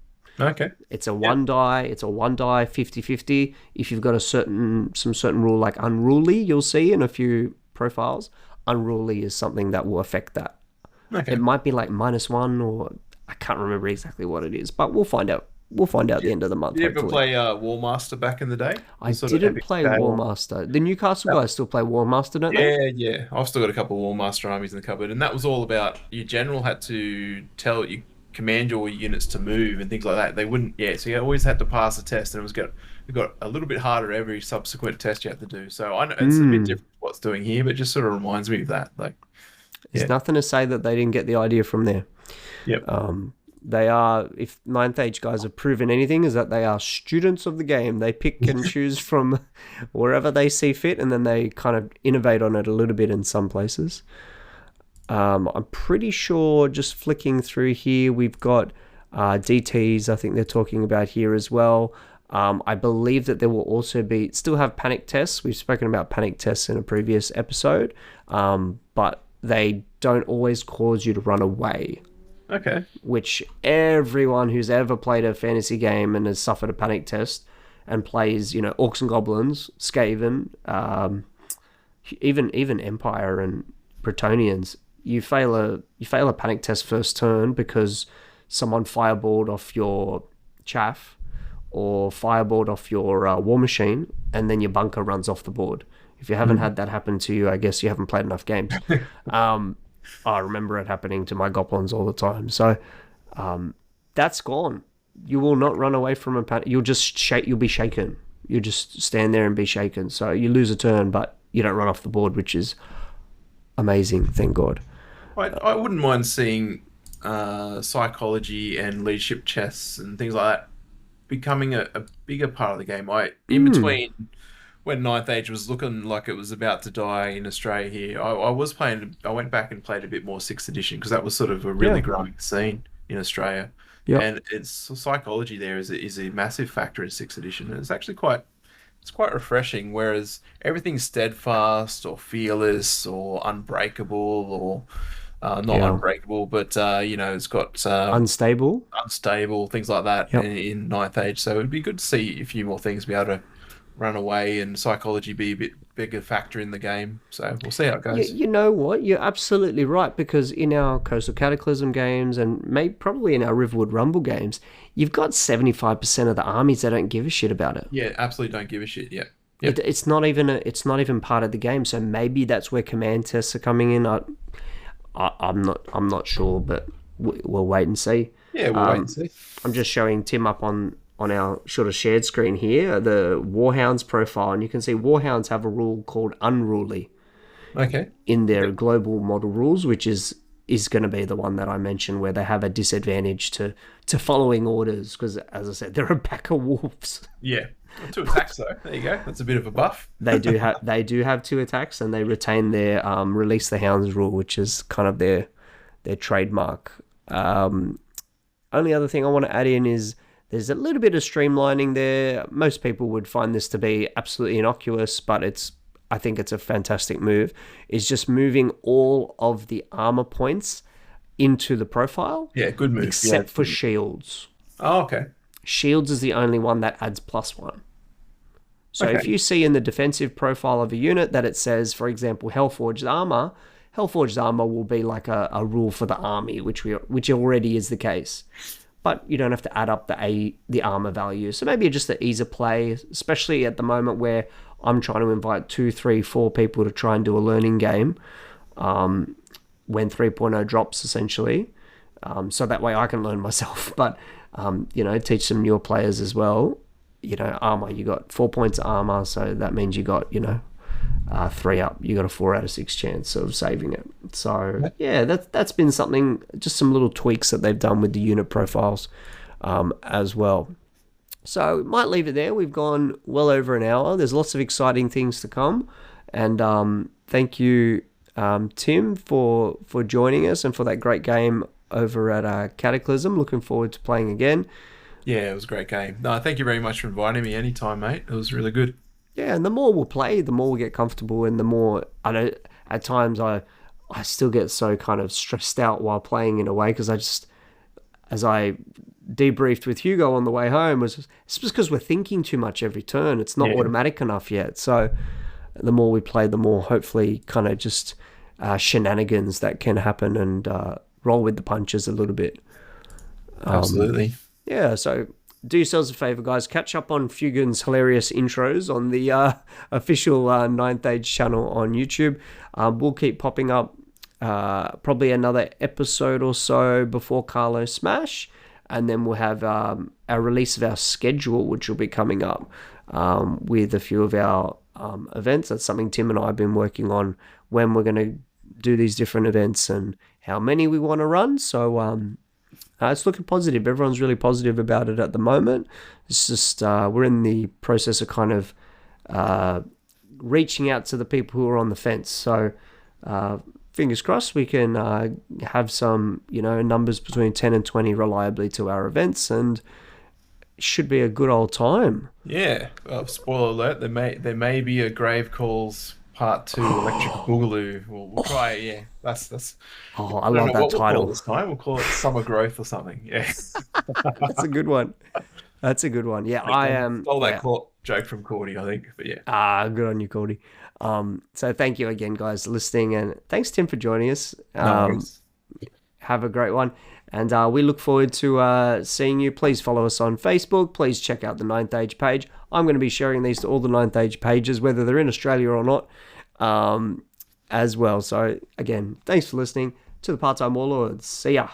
Okay. It's a one die 50-50. If you've got some certain rule like unruly, you'll see in a few profiles, unruly is something that will affect that. Okay. It might be like -1, or I can't remember exactly what it is, but we'll find out. We'll find out at the end of the month. Did you ever play Warmaster back in the day? I didn't play Warmaster. The Newcastle guys still play Warmaster, don't they? Yeah. I've still got a couple of Warmaster armies in the cupboard, and that was all about your general had to command your units to move and things like that. They wouldn't, so you always had to pass a test, and it got a little bit harder every subsequent test you had to do. So I know it's a bit different what it's doing here, but it just sort of reminds me of that. There's nothing to say that they didn't get the idea from there. Yep. They are, if 9th Age guys have proven anything, is that they are students of the game. They pick and choose from wherever they see fit, and then they kind of innovate on it a little bit in some places. I'm pretty sure, just flicking through here, we've got DTs, I think they're talking about here as well. I believe that there will also still have panic tests. We've spoken about panic tests in a previous episode, but they don't always cause you to run away. Okay. Which everyone who's ever played a fantasy game and has suffered a panic test and plays, Orcs and Goblins, Skaven, even Empire and Bretonnians, you fail a panic test first turn because someone fireballed off your chaff or fireballed off your war machine, and then your bunker runs off the board. If you haven't had that happen to you, I guess you haven't played enough games. I remember it happening to my goblins all the time. So that's gone. You will not run away from a panic. You'll be shaken. You just stand there and be shaken. So you lose a turn, but you don't run off the board, which is amazing. Thank God. I wouldn't mind seeing psychology and leadership chests and things like that becoming a bigger part of the game. In between when 9th Age was looking like it was about to die in Australia here, I went back and played a bit more 6th edition because that was sort of a really growing scene in Australia. Yep. And psychology there is a massive factor in 6th edition. And it's actually quite refreshing, whereas everything's steadfast or fearless or unbreakable or not unbreakable, but it's got unstable, things like that in 9th Age. So it'd be good to see a few more things be able to run away and psychology be a bit bigger factor in the game. So we'll see how it goes. You know what? You're absolutely right, because in our Coastal Cataclysm games and probably in our Riverwood Rumble games, you've got 75% of the armies that don't give a shit about it. Yeah, absolutely don't give a shit. Yeah. Yep. It's not even part of the game. So maybe that's where command tests are coming in. I'm not sure, but we'll wait and see. Yeah, we'll wait and see. I'm just showing Tim up on our sort of shared screen here, the Warhounds profile, and you can see Warhounds have a rule called Unruly. Okay. In their global model rules, which is going to be the one that I mentioned, where they have a disadvantage to following orders, because, as I said, they're a pack of wolves. Yeah. 2 attacks though. There you go. That's a bit of a buff. They do have 2 attacks, and they retain their release the hounds rule, which is kind of their trademark. Only other thing I want to add in is there's a little bit of streamlining there. Most people would find this to be absolutely innocuous, but I think it's a fantastic move. Is just moving all of the armor points into the profile. Yeah, good move. Except for shields. Oh, okay. Shields is the only one that adds +1. So if you see in the defensive profile of a unit that it says, for example, Hellforged armor will be like a rule for the army, which already is the case. But you don't have to add up the armor value. So maybe just the ease of play, especially at the moment where I'm trying to invite 2, 3, 4 people to try and do a learning game when 3.0 drops, essentially. So that way I can learn myself. But, teach some newer players as well. Armor, you got 4 points of armor, so that means you got, 3 up, you got a 4 out of 6 chance of saving it. So yeah, that's been something, just some little tweaks that they've done with the unit profiles as well. So might leave it there. We've gone well over an hour. There's lots of exciting things to come, and thank you, Tim, for joining us and for that great game over at Cataclysm. Looking forward to playing again. Yeah, it was a great game. No, thank you very much for inviting me anytime, mate. It was really good. Yeah, and the more we'll play, the more we get comfortable, and the more, I know at times I still get so kind of stressed out while playing in a way, because as I debriefed with Hugo on the way home, it's just because we're thinking too much every turn. It's not automatic enough yet. So the more we play, the more hopefully kind of just shenanigans that can happen, and roll with the punches a little bit. Absolutely. Yeah, so do yourselves a favour, guys. Catch up on Fugan's hilarious intros on the official Ninth Age channel on YouTube. We'll keep popping up probably another episode or so before Carlo Smash, and then we'll have our release of our schedule, which will be coming up with a few of our events. That's something Tim and I have been working on, when we're going to do these different events and how many we want to run. So it's looking positive. Everyone's really positive about it at the moment. It's just we're in the process of kind of reaching out to the people who are on the fence. So fingers crossed we can have some, numbers between 10 and 20 reliably to our events, and it should be a good old time. Yeah. Spoiler alert: there may be a Grave Calls Part 2 Electric Boogaloo. We'll try it. Yeah, that's. Oh, I love that title. We'll call it Summer Growth or something. Yeah. That's a good one. Yeah, I am. Stole that joke from Cordy, I think. But yeah. Good on you, Cordy. So thank you again, guys, for listening, and thanks, Tim, for joining us. Have a great one, and we look forward to seeing you. Please follow us on Facebook. Please check out the Ninth Age page. I'm going to be sharing these to all the Ninth Age pages, whether they're in Australia or not, as well. So again, thanks for listening to the Part-Time Warlords. See ya.